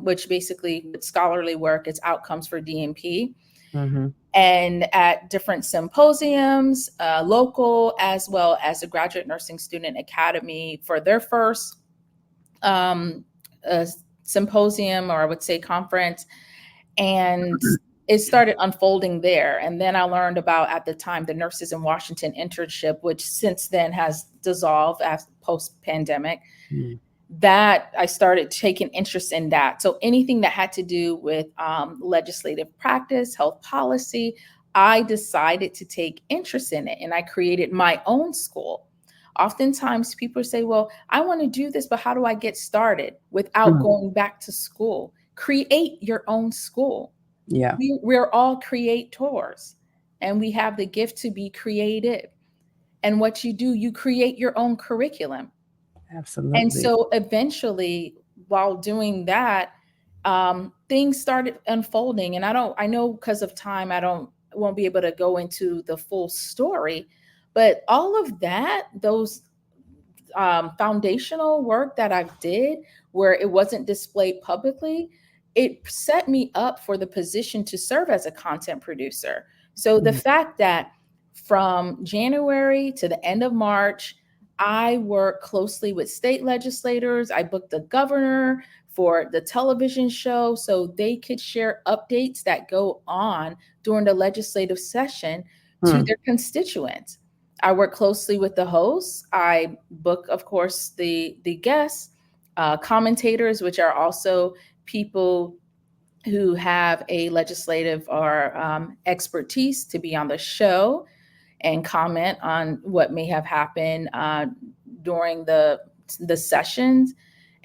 which basically with scholarly work, it's outcomes for DNP. Mm-hmm. And at different symposiums, local, as well as the Graduate Nursing Student Academy for their first symposium, or I would say conference. And it started unfolding there. And then I learned about, at the time, the Nurses in Washington internship, which since then has dissolved as post-pandemic. Mm. That I started taking interest in that. So anything that had to do with legislative practice, health policy, I decided to take interest in it, and I created my own school. Oftentimes people say, well, I want to do this, but how do I get started without going back to school? Create your own school. Yeah. We're all creators, and we have the gift to be creative. And what you do, you create your own curriculum. Absolutely. And so eventually, while doing that, things started unfolding. And I know because of time, won't be able to go into the full story, but all of that, those foundational work that I did, where it wasn't displayed publicly, it set me up for the position to serve as a content producer. So the fact that from January to the end of March, I worked closely with state legislators. I booked the governor for the television show so they could share updates that go on during the legislative session to their constituents. I work closely with the hosts. I book, of course, the guests, commentators, which are also people who have a legislative or expertise to be on the show and comment on what may have happened during the sessions.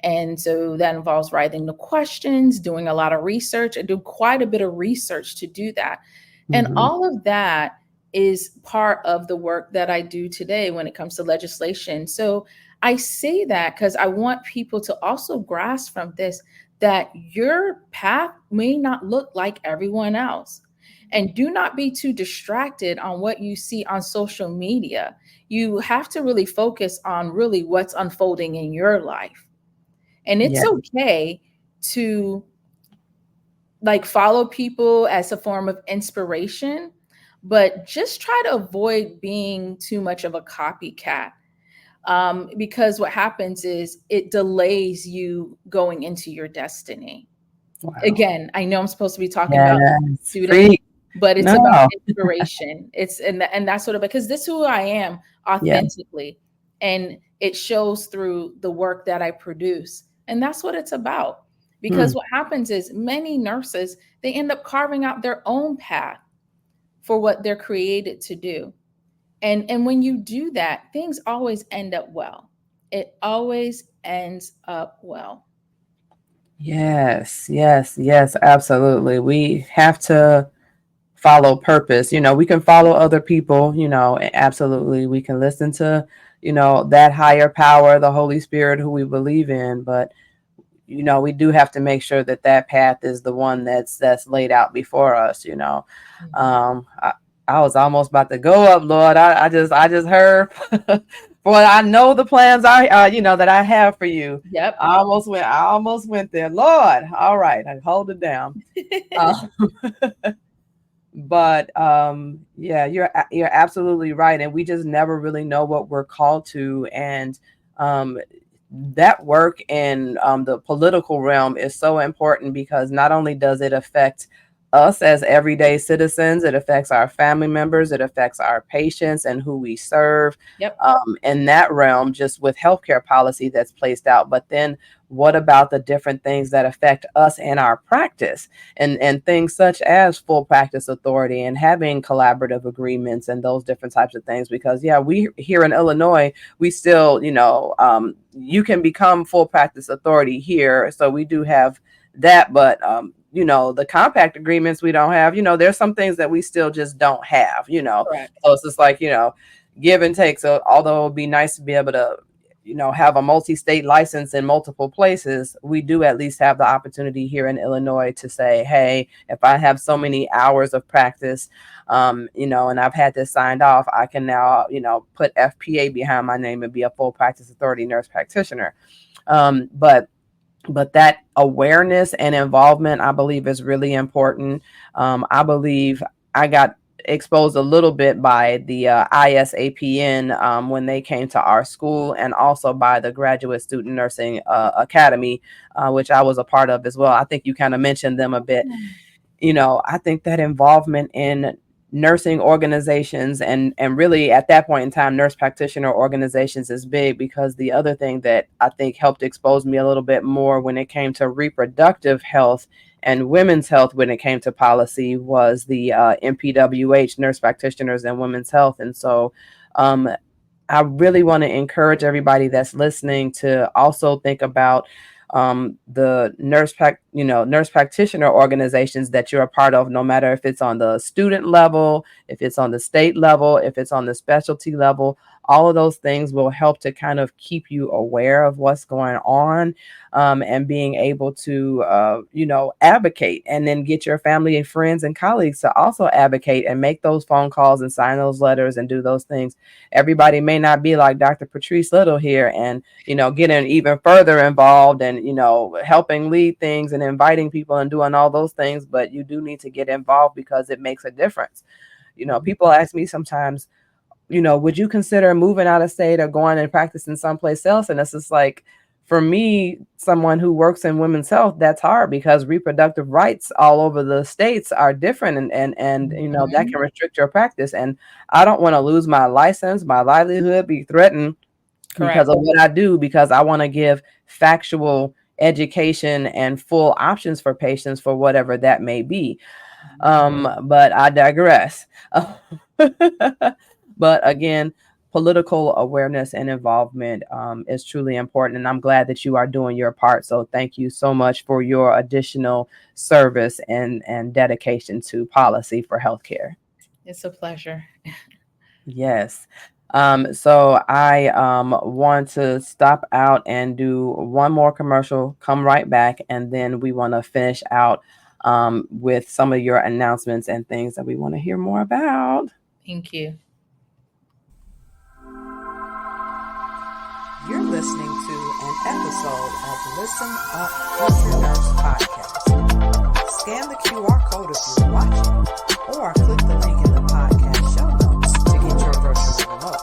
And so that involves writing the questions, doing a lot of research. I do quite a bit of research to do that. And all of that is part of the work that I do today when it comes to legislation. So I say that because I want people to also grasp from this that your path may not look like everyone else. And do not be too distracted on what you see on social media. You have to really focus on really what's unfolding in your life. And it's okay to follow people as a form of inspiration, but just try to avoid being too much of a copycat. Because what happens is it delays you going into your destiny. Wow. Again, I know I'm supposed to be talking about students, but it's about inspiration. And that's sort of, because this is who I am authentically. And it shows through the work that I produce. And that's what it's about. Because what happens is many nurses, they end up carving out their own path for what they're created to do. And when you do that, things always end up well. It always ends up well. Yes, absolutely. We have to follow purpose. We can follow other people, absolutely. We can listen to, that higher power, the Holy Spirit who we believe in, but we do have to make sure that path is the one that's laid out before us. I was almost about to go up, Lord. I just heard, boy, I know the plans that I have for you. Yep. I almost went there, Lord. All right, I hold it down. But you're absolutely right, and we just never really know what we're called to, and that work in the political realm is so important because not only does it affect us as everyday citizens. It affects our family members. It affects our patients and who we serve. Yep. In that realm, just with healthcare policy that's placed out. But then what about the different things that affect us and our practice, and things such as full practice authority and having collaborative agreements and those different types of things? Because yeah, we here in Illinois, we still, you can become full practice authority here. So we do have that, but the compact agreements we don't have. There's some things that we still just don't have. Correct. So it's just like, give and take. So although it would be nice to be able to have a multi-state license in multiple places, we do at least have the opportunity here in Illinois to say, hey, if I have so many hours of practice, and I've had this signed off, I can now, put FPA behind my name and be a full practice authority nurse practitioner. But that awareness and involvement, I believe, is really important. I believe I got exposed a little bit by the ISAPN when they came to our school, and also by the Graduate Student Nursing Academy, which I was a part of as well. I think you kind of mentioned them a bit. I think that involvement in nursing organizations and really at that point in time, nurse practitioner organizations is big, because the other thing that I think helped expose me a little bit more when it came to reproductive health and women's health when it came to policy was the NPWH, Nurse Practitioners and Women's Health. And so I really want to encourage everybody that's listening to also think about the nurse practitioner organizations that you're a part of, no matter if it's on the student level, if it's on the state level, if it's on the specialty level. All of those things will help to kind of keep you aware of what's going on, and being able to, advocate, and then get your family and friends and colleagues to also advocate and make those phone calls and sign those letters and do those things. Everybody may not be like Dr. Patrice Little here and, getting even further involved and, helping lead things and inviting people and doing all those things, but you do need to get involved because it makes a difference. People ask me sometimes, would you consider moving out of state or going and practicing someplace else? And it's just like, for me, someone who works in women's health, that's hard because reproductive rights all over the states are different, and that can restrict your practice. And I don't want to lose my license, my livelihood be threatened because of what I do, because I want to give factual education and full options for patients for whatever that may be. But I digress. But again, political awareness and involvement is truly important. And I'm glad that you are doing your part. So thank you so much for your additional service and dedication to policy for healthcare. It's a pleasure. Yes. So I want to stop out and do one more commercial, come right back, and then we want to finish out with some of your announcements and things that we want to hear more about. Thank you. You're listening to an episode of Listen Up Future Nurse Podcast. Scan the QR code if you're watching, or click the link in the podcast show notes to get your virtual remote.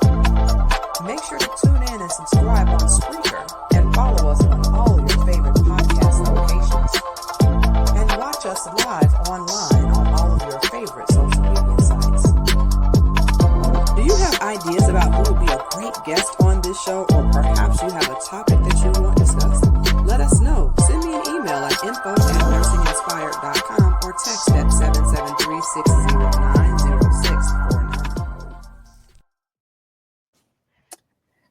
Make sure to tune in and subscribe on Spreaker, and follow us on all your favorite podcast locations. And watch us live online on all of your favorite social media sites. Do you have ideas about who would be a great guest on this show, or perhaps you have a topic that you want discussed? Let us know. Send me an email at info@NursingInspired.com or text at 773-609-0649.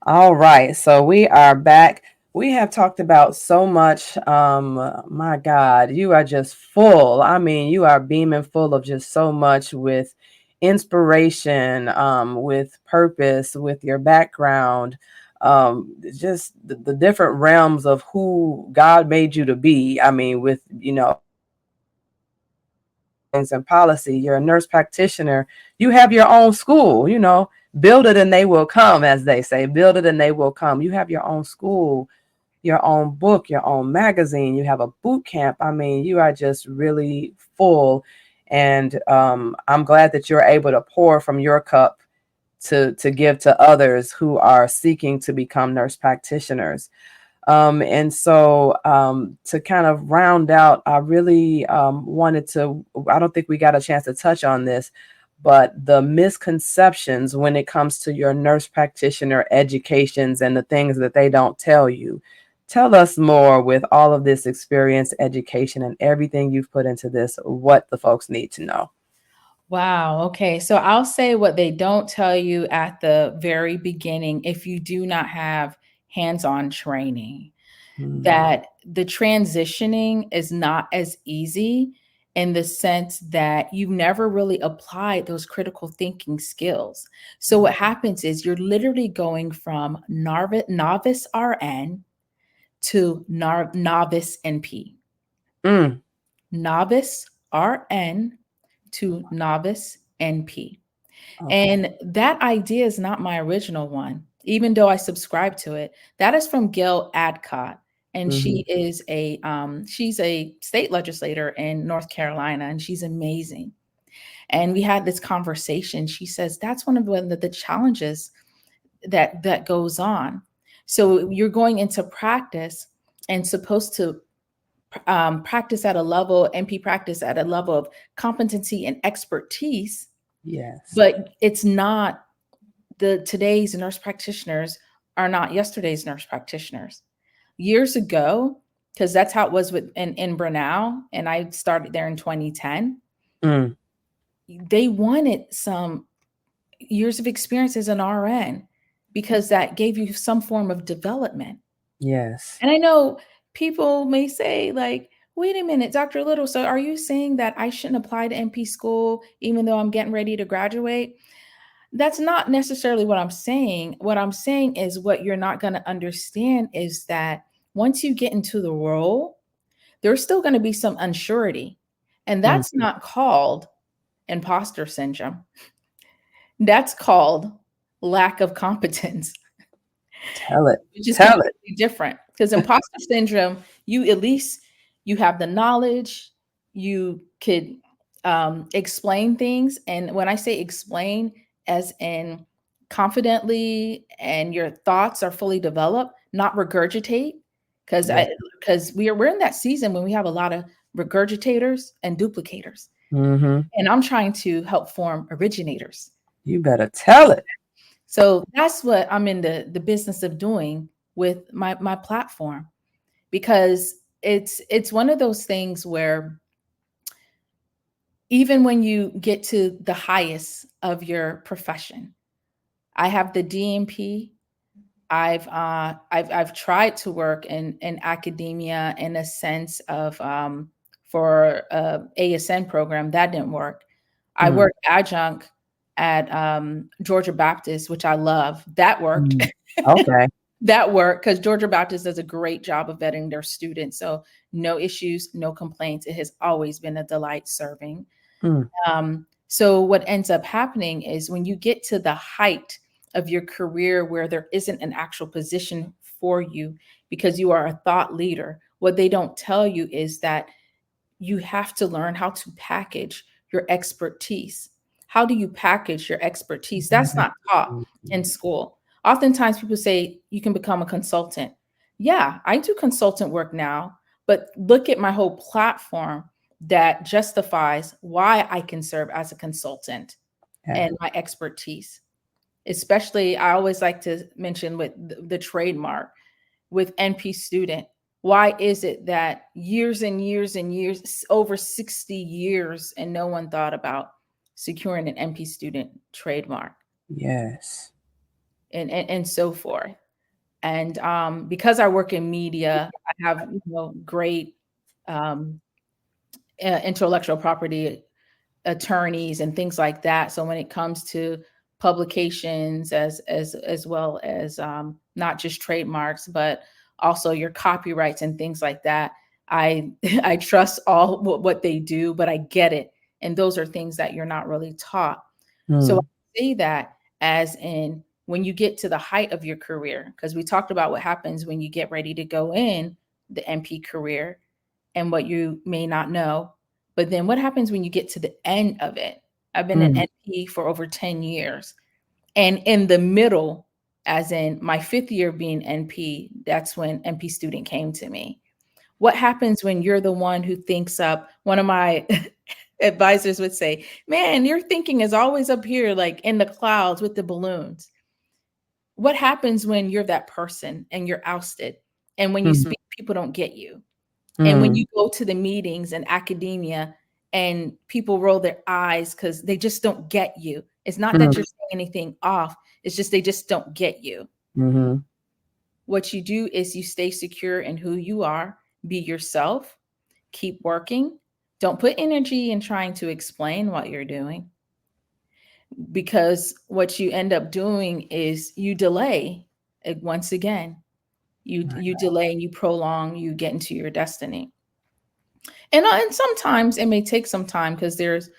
All right, so we are back. We have talked about so much. My God, you are just full. I mean, you are beaming full of just so much with inspiration, with purpose, with your background, just the different realms of who God made you to be. I mean, with, things and policy, you're a nurse practitioner, you have your own school, build it and they will come, as they say, build it and they will come. You have your own school, your own book, your own magazine, you have a boot camp. I mean, you are just really full. And I'm glad that you're able to pour from your cup to give to others who are seeking to become nurse practitioners. And so to kind of round out, I really wanted to, I don't think we got a chance to touch on this, but the misconceptions when it comes to your nurse practitioner educations and the things that they don't tell you. Tell us more, with all of this experience, education, and everything you've put into this, what the folks need to know. Wow. Okay. So I'll say what they don't tell you at the very beginning if you do not have hands-on training, that the transitioning is not as easy in the sense that you've never really applied those critical thinking skills. So what happens is you're literally going from novice RN to novice NP. Mm. Novice RN to novice NP. Okay. And that idea is not my original one, even though I subscribe to it. That is from Gail Adcott. And she is she's a state legislator in North Carolina, and she's amazing. And we had this conversation. She says that's one of the challenges that goes on. So you're going into practice and supposed to practice at a level, NP practice at a level of competency and expertise. Yes. But it's not, today's nurse practitioners are not yesterday's nurse practitioners. Years ago, because that's how it was in Brunel, and I started there in 2010. They wanted some years of experience as an RN because that gave you some form of development. Yes. And I know people may say, like, wait a minute, Dr. Little, so are you saying that I shouldn't apply to NP school even though I'm getting ready to graduate? That's not necessarily what I'm saying. What I'm saying is what you're not going to understand is that once you get into the role, there's still going to be some unsurety. And that's not called imposter syndrome. That's called lack of competence. Tell it. Which is Tell it. different, because imposter syndrome, you at least you have the knowledge, you could explain things. And when I say explain, as in confidently, and your thoughts are fully developed, not regurgitate, because we're in that season when we have a lot of regurgitators and duplicators. And I'm trying to help form originators. You better tell it. So that's what I'm in the business of doing with my platform, because it's one of those things where even when you get to the highest of your profession, I have the DNP. I've tried to work in academia in a sense of for ASN program that didn't work. I worked adjunct at Georgia Baptist, which I love. That worked. Okay. That worked because Georgia Baptist does a great job of vetting their students. So no issues, no complaints. It has always been a delight serving. So what ends up happening is when you get to the height of your career where there isn't an actual position for you because you are a thought leader, what they don't tell you is that you have to learn how to package your expertise. How do you package your expertise? That's not taught in school. Oftentimes people say you can become a consultant. Yeah, I do consultant work now, but look at my whole platform that justifies why I can serve as a consultant and my expertise. Especially, I always like to mention with the trademark with NP Student. Why is it that years and years and years, over 60 years, and no one thought about securing an NP Student trademark? Yes. And so forth. And because I work in media, I have great intellectual property attorneys and things like that. So when it comes to publications, as well as not just trademarks, but also your copyrights and things like that, I I trust all what they do, but I get it. And those are things that you're not really taught. So I say that as in when you get to the height of your career, because we talked about what happens when you get ready to go in the NP career and what you may not know. But then what happens when you get to the end of it? I've been an NP for over 10 years. And in the middle, as in my 5th year being NP, that's when NP student came to me. What happens when you're the one who thinks up? One of my advisors would say, man, your thinking is always up here, like in the clouds with the balloons. What happens when you're that person and you're ousted? And when you Mhm. speak, people don't get you. And when Mm. you go to the meetings in academia and people roll their eyes because they just don't get you. It's not that Mm. you're saying anything off. It's just they just don't get you. Mhm. What you do is you stay secure in who you are, be yourself, keep working. Don't put energy in trying to explain what you're doing, because what you end up doing is you delay. Once again, you delay and you prolong, you get into your destiny. And sometimes it may take some time because there's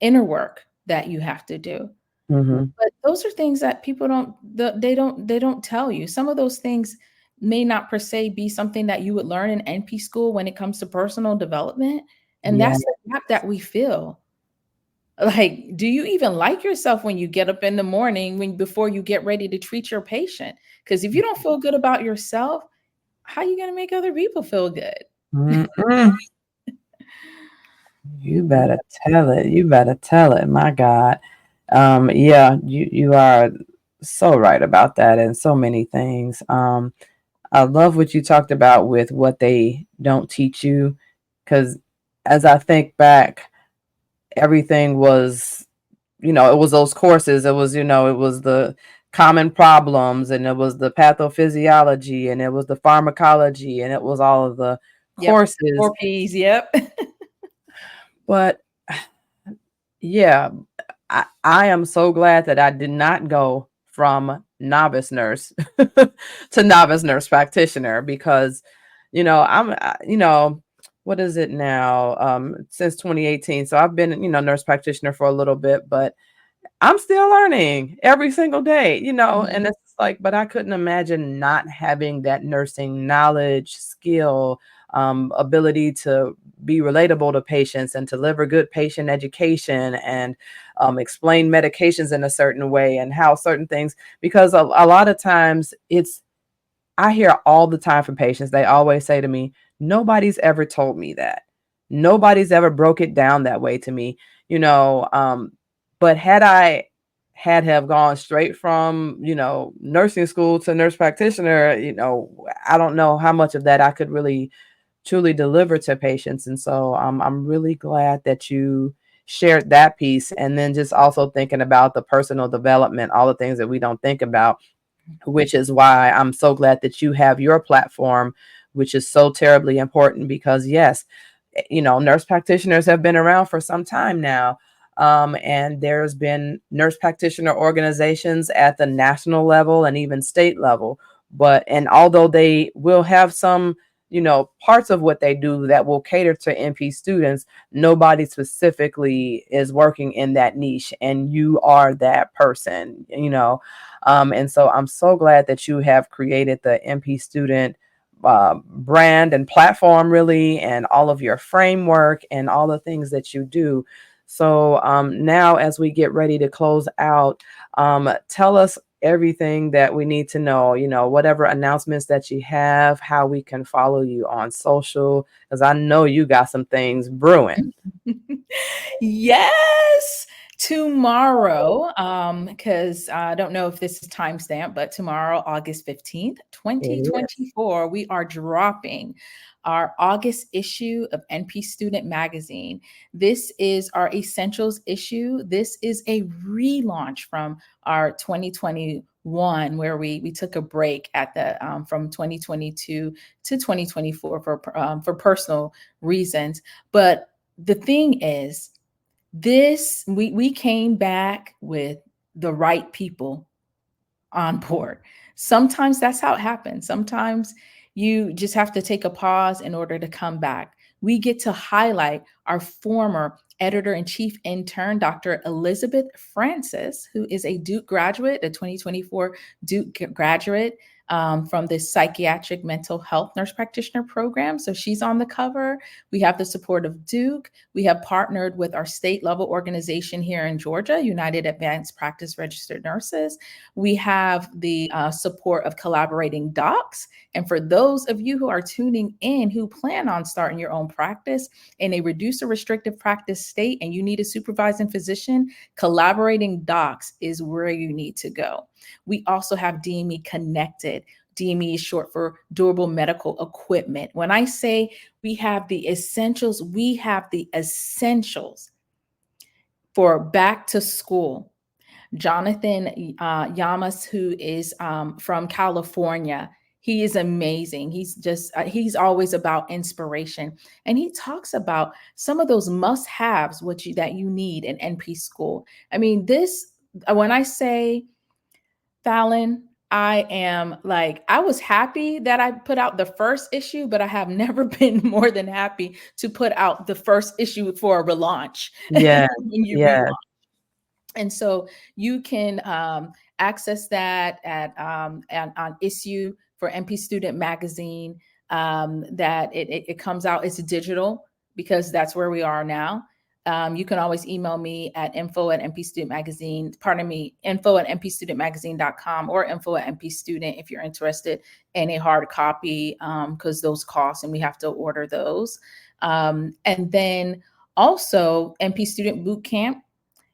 inner work that you have to do. Mhm. But those are things that people they don't tell you. Some of those things may not per se be something that you would learn in NP school when it comes to personal development. And Yeah. that's the gap that we feel. Like, do you even like yourself when you get up in the morning when before you get ready to treat your patient? Because if you don't feel good about yourself, how are you going to make other people feel good? Mm-mm. You better tell it. You better tell it. My God. Yeah, you are so right about that and so many things. I love what you talked about with what they don't teach you, because as I think back, everything was, it was those courses. It was, it was the common problems, and it was the pathophysiology, and it was the pharmacology, and it was all of the Yep. courses. 4 Ps. Yep. But yeah, I am so glad that I did not go from novice nurse to novice nurse practitioner, because, what is it now? Since 2018. So I've been, nurse practitioner for a little bit, but I'm still learning every single day, and Mhm. it's like, but I couldn't imagine not having that nursing knowledge, skill, ability to be relatable to patients and to deliver good patient education, and explain medications in a certain way and how certain things, because a lot of times I hear all the time from patients, they always say to me, nobody's ever told me that. Nobody's ever broke it down that way to me, you know. But had I had have gone straight from, nursing school to nurse practitioner, I don't know how much of that I could really truly deliver to patients. And so I'm really glad that you shared that piece. And then just also thinking about the personal development, all the things that we don't think about, which is why I'm so glad that you have your platform, which is so terribly important, because yes, nurse practitioners have been around for some time now. And there's been nurse practitioner organizations at the national level and even state level. And although they will have some, parts of what they do that will cater to NP students, nobody specifically is working in that niche. And you are that person. And so I'm so glad that you have created the NP student brand and platform, really, and all of your framework and all the things that you do. So now, as we get ready to close out, tell us everything that we need to know, whatever announcements that you have, how we can follow you on social, because I know you got some things brewing. Yes, tomorrow, because I don't know if this is timestamp, but tomorrow, August 15th, It is. 2024, we are dropping our August issue of NP Student Magazine. This is our essentials issue. This is a relaunch from our 2021, where we took a break at the from 2022 to 2024 for personal reasons. But the thing is, this we came back with the right people on board. Sometimes that's how it happens. Sometimes you just have to take a pause in order to come back. We get to highlight our former editor-in-chief intern, Dr. Elizabeth Francis, who is a Duke graduate, a 2024 Duke graduate. from the psychiatric mental health nurse practitioner program. So she's on the cover. We have the support of Duke. We have partnered with our state level organization here in Georgia, United Advanced Practice Registered Nurses. We have the support of collaborating docs. And for those of you who are tuning in who plan on starting your own practice in a reduced or restrictive practice state and you need a supervising physician, collaborating docs is where you need to go. We also have DME Connected. DME is short for durable medical equipment. When I say we have the essentials, we have the essentials for back to school. Jonathan Yamas, who is from California, he is amazing. He's always about inspiration. And he talks about some of those must-haves that you need in NP school. I mean, when I say, Fallon, I was happy that I put out the first issue, but I have never been more than happy to put out the first issue for a relaunch. Yeah. When you Yeah. relaunch. And so you can access that on issue for NP Student Magazine. That it comes out. It's digital because that's where we are now. You can always email me at info@npstudentmagazine.com or info@npstudent if you're interested in a hard copy, because those cost and we have to order those. And then also NP Student Bootcamp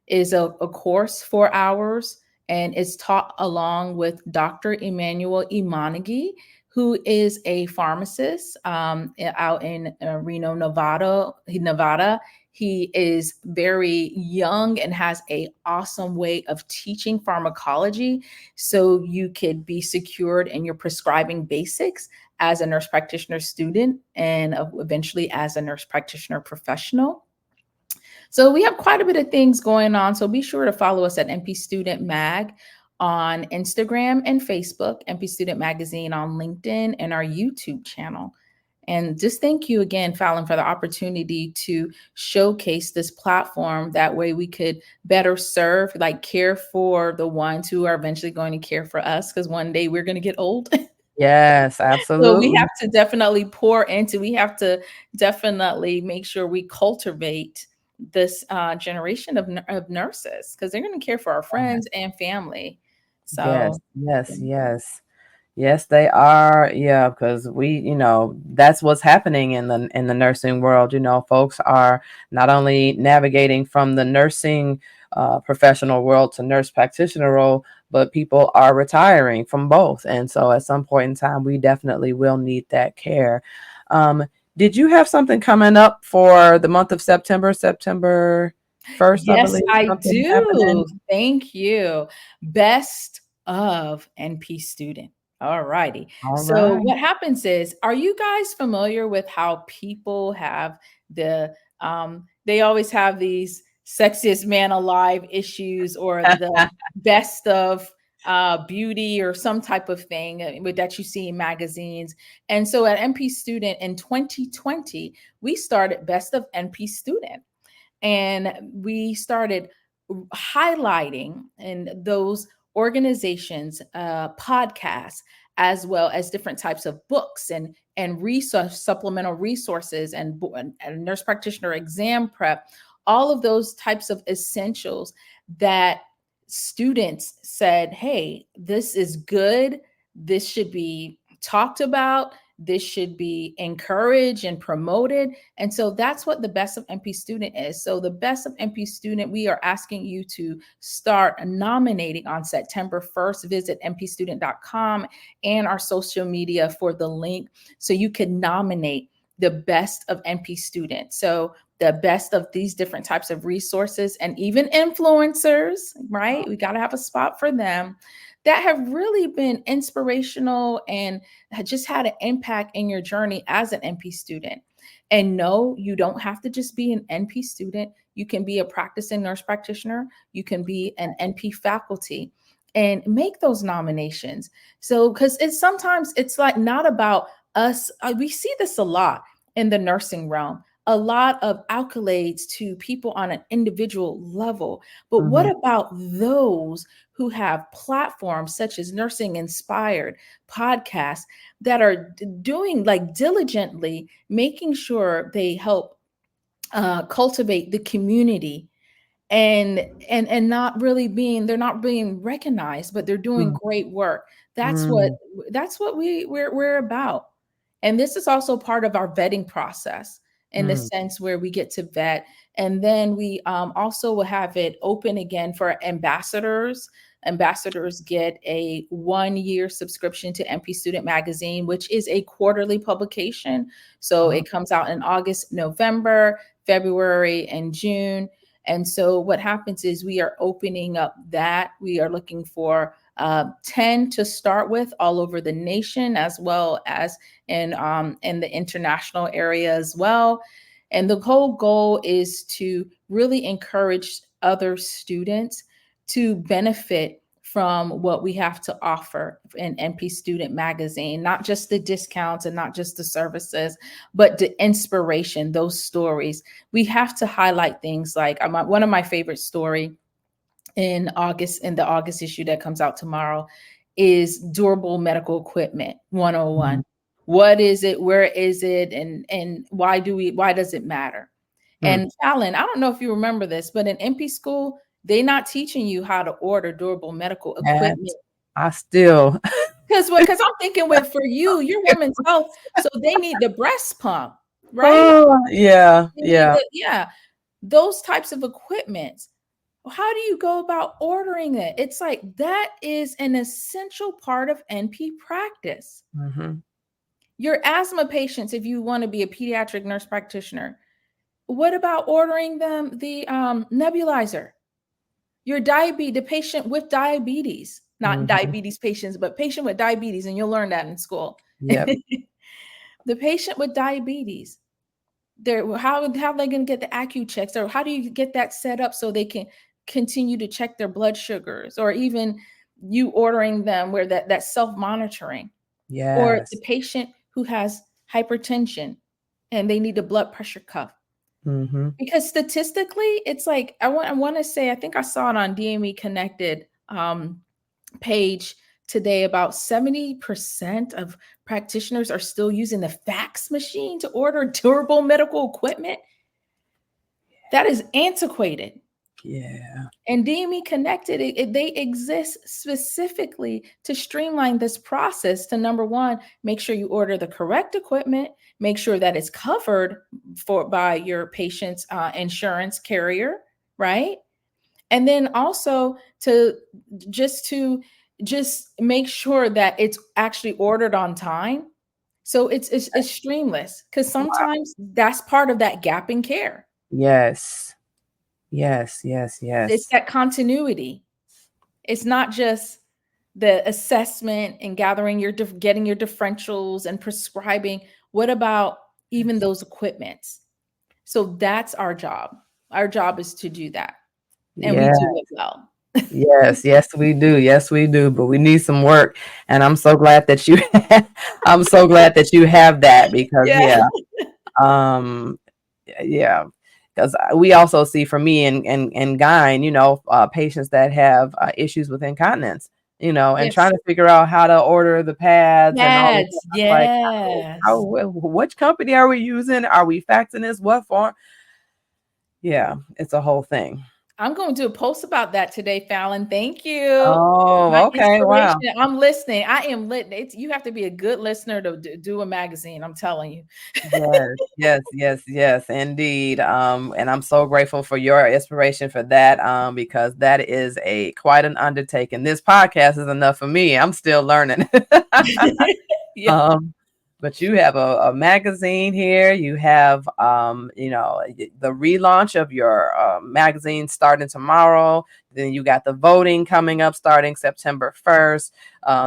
is a course 4 hours, and it's taught along with Dr. Emmanuel Imanagi, who is a pharmacist out in Reno, Nevada. He is very young and has an awesome way of teaching pharmacology, so you could be secured in your prescribing basics as a nurse practitioner student and eventually as a nurse practitioner professional. So we have quite a bit of things going on. So be sure to follow us at NP Student Mag on Instagram and Facebook, NP Student Magazine on LinkedIn, and our YouTube channel. And just thank you again, Fallon, for the opportunity to showcase this platform. That way we could better serve, care for the ones who are eventually going to care for us, because one day we're going to get old. Yes, absolutely. So we have to definitely we have to definitely make sure we cultivate this generation of nurses, because they're going to care for our friends and family. So Yes, they are. Yeah, because that's what's happening in the nursing world. Folks are not only navigating from the nursing professional world to nurse practitioner role, but people are retiring from both. And so at some point in time, we definitely will need that care. Did you have something coming up for the month of September 1st? Yes, I something do. happening? Thank you. Best of NP Student. All righty. All So right. what happens is, are you guys familiar with how people have they always have these sexiest man alive issues, or the best of beauty, or some type of thing that you see in magazines. And so at NP Student in 2020, we started Best of NP Student. And we started highlighting in those organizations, podcasts, as well as different types of books and supplemental resources and nurse practitioner exam prep, all of those types of essentials that students said, hey, this is good. This should be talked about. This should be encouraged and promoted. And so that's what the Best of NP Student is. So the Best of NP Student, we are asking you to start nominating on September 1st. Visit npstudent.com and our social media for the link so you can nominate the Best of NP Student. So the best of these different types of resources, and even influencers, right? We got to have a spot for them that have really been inspirational and just had an impact in your journey as an NP student. And no, you don't have to just be an NP student. You can be a practicing nurse practitioner. You can be an NP faculty and make those nominations. So, because sometimes it's like not about us. We see this a lot in the nursing realm. a lot of accolades to people on an individual level. But what about those who have platforms such as Nursing Inspired podcasts that are doing like diligently making sure they help cultivate the community and not really being they're not being recognized, but they're doing great work. That's what we're about. And this is also part of our vetting process in the sense where we get to vet. And then we also will have it open again for ambassadors. Ambassadors get a 1-year subscription to NP Student Magazine, which is a quarterly publication. So it comes out in August, November, February, and June. And so what happens is we are opening up that. We are looking for 10 to start with all over the nation, as well as in the international area as well. And the whole goal is to really encourage other students to benefit from what we have to offer in NP Student Magazine, not just the discounts and not just the services, but the inspiration, those stories. We have to highlight things like one of my favorite story in the August issue that comes out tomorrow is durable medical equipment 101. What is it? Where is it? And why does it matter? And Fallon, I don't know if you remember this, but in NP school, they're not teaching you how to order durable medical equipment. I still because I'm thinking for you're women's health, so they need the breast pump, right? Yeah. Those types of equipment. How do you go about ordering it? It's like that is an essential part of NP practice. Your asthma patients, if you want to be a pediatric nurse practitioner, what about ordering them the nebulizer? The patient with diabetes, not diabetes patients, but patient with diabetes, and you'll learn that in school. Yep. The patient with diabetes, how are they going to get the AccuChecks, or how do you get that set up so they can continue to check their blood sugars, or even you ordering them where that self-monitoring, or the patient who has hypertension and they need a blood pressure cuff. Because statistically, it's like I want to say, I think I saw it on DME Connected page today, about 70% of practitioners are still using the fax machine to order durable medical equipment. That is antiquated. Yeah. And DME Connected, they exist specifically to streamline this process to, number one, make sure you order the correct equipment, make sure that it's covered by your patient's insurance carrier, right? And then also to make sure that it's actually ordered on time. So it's streamless, because sometimes that's part of that gap in care. Yes. It's that continuity. It's not just the assessment and getting your differentials and prescribing. What about even those equipments? So that's our job. Our job is to do that. And we do it well. Yes, we do. Yes, we do. But we need some work. And I'm so glad that you have that, because because we also see, for me and GYN, patients that have issues with incontinence, and trying to figure out how to order the pads and all that. Like, which company are we using? Are we faxing this? What form? Yeah, it's a whole thing. I'm going to do a post about that today, Fallon. Thank you. Oh, okay. Wow. I'm listening. I am lit. You have to be a good listener to do a magazine. I'm telling you. Yes, indeed. And I'm so grateful for your inspiration for that. Because that is quite an undertaking. This podcast is enough for me. I'm still learning. But you have a magazine here. You have, the relaunch of your magazine starting tomorrow. Then you got the voting coming up starting September 1st.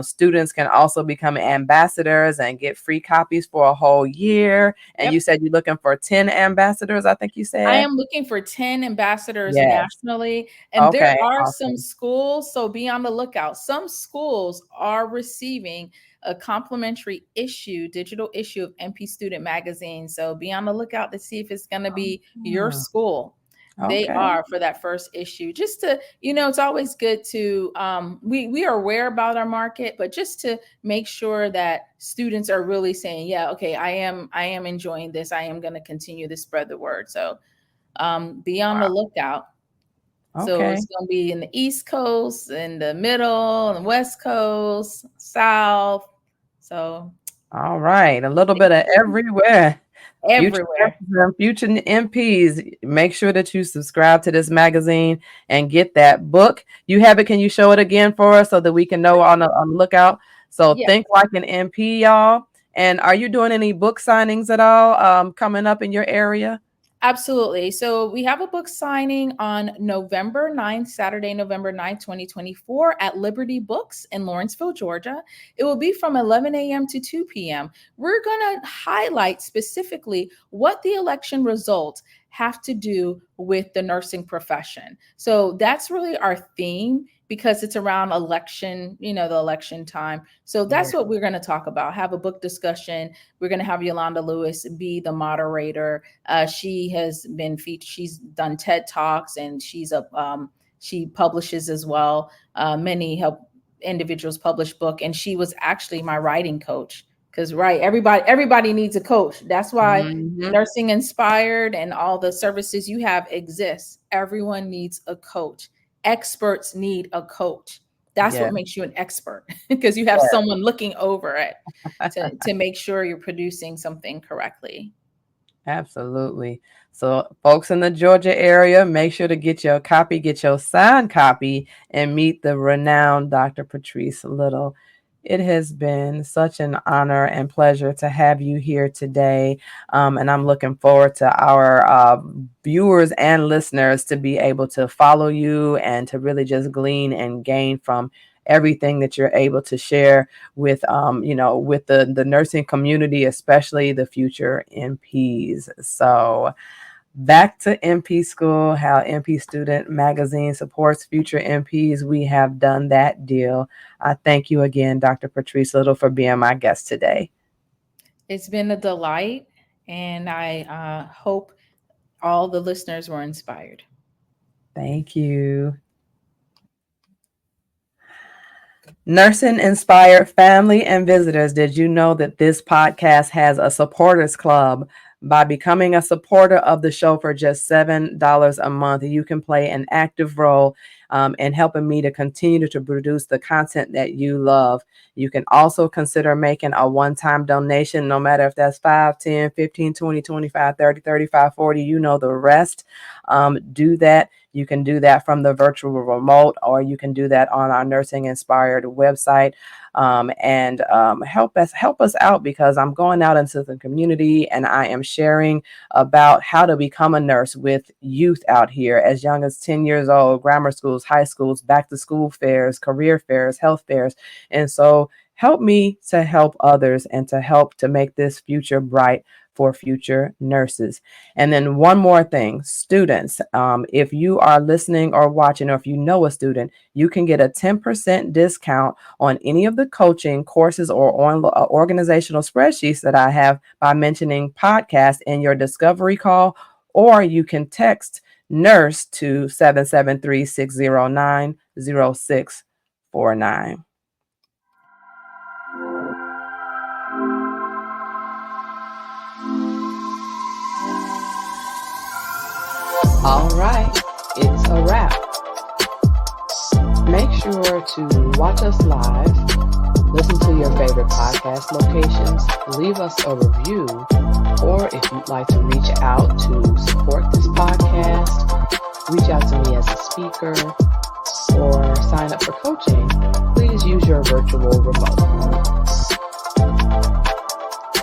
Students can also become ambassadors and get free copies for a whole year. And Yep. you said you're looking for 10 ambassadors, I think you said? I am looking for 10 ambassadors Yes. nationally, and there Okay, are awesome. some schools, so be on the lookout. Some schools are receiving a complimentary digital issue of NP Student Magazine, so be on the lookout to see if it's going to be your school. They Okay. are for that first issue. Just to, it's always good to, we are aware about our market, but just to make sure that students are really saying, yeah, okay, I am enjoying this. I am going to continue to spread the word. So be on the lookout. So Okay. it's going to be in the East Coast, in the middle, and the West Coast, South. So All right. A little bit of everywhere. everywhere. Future MPs, make sure that you subscribe to this magazine and get that book. You have it. Can you show it again for us so that we can know on the lookout? So Yes. Think Like an MP, y'all. And are you doing any book signings at all coming up in your area? Absolutely. So we have a book signing on November 9th, Saturday, November 9th, 2024 at Liberty Books in Lawrenceville, Georgia. It will be from 11 a.m. to 2 p.m. We're going to highlight specifically what the election results have to do with the nursing profession. So that's really our theme because it's around election, the election time. So that's what we're going to talk about, have a book discussion. We're going to have Yolanda Lewis be the moderator. She has been featured. She's done TED Talks and she publishes as well. Many individuals publish book, and she was actually my writing coach. Because everybody needs a coach. That's why NursingInspired and all the services you have exists. Everyone needs a coach. Experts need a coach. That's what makes you an expert, because you have someone looking over it to make sure you're producing something correctly. Absolutely. So folks in the Georgia area, make sure to get your copy, get your signed copy, and meet the renowned Dr. Patrice Little. It has been such an honor and pleasure to have you here today. And I'm looking forward to our viewers and listeners to be able to follow you and to really just glean and gain from everything that you're able to share with, with the nursing community, especially the future NPs. So back to NP School, how NP Student Magazine supports future NPs. We have done that deal. I thank you again, Dr. Patrice Little, for being my guest today. It's been a delight, and I hope all the listeners were inspired. Thank you. NursingInspired family and visitors, did you know that this podcast has a supporters club? By becoming a supporter of the show for just $7 a month, you can play an active role in helping me to continue to produce the content that you love. You can also consider making a one-time donation, no matter if that's 5, 10, 15, 20, 25, 30, 35, 40, you know the rest. Do that. You can do that from the virtual remote, or you can do that on our NursingInspired website. And help us out, because I'm going out into the community and I am sharing about how to become a nurse with youth out here as young as 10 years old, grammar schools, high schools, back to school fairs, career fairs, health fairs. And so help me to help others and to help to make this future bright for future nurses. And then one more thing, students, if you are listening or watching, or if you know a student, you can get a 10% discount on any of the coaching courses or on organizational spreadsheets that I have by mentioning podcast in your discovery call, or you can text NURSE to 773-609-0649. All right, it's a wrap. Make sure to watch us live, listen to your favorite podcast locations, leave us a review, or if you'd like to reach out to support this podcast, reach out to me as a speaker, or sign up for coaching, please use your virtual remote.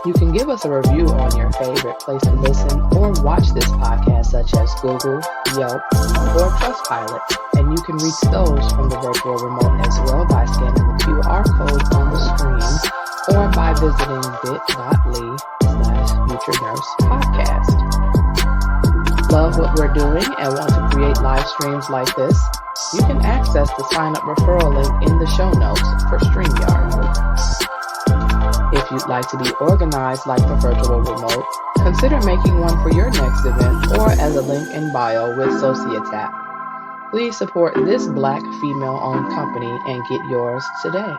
You can give us a review on your favorite place to listen or watch this podcast, such as Google, Yelp, or Trustpilot. And and you can reach those from the virtual remote as well by scanning the QR code on the screen or by visiting bit.ly/FutureNursePodcast. Love what we're doing and want to create live streams like this? You can access the sign-up referral link in the show notes for StreamYard. If you'd like to be organized like the virtual remote, consider making one for your next event or as a link in bio with Societap. Please support this Black female-owned company and get yours today.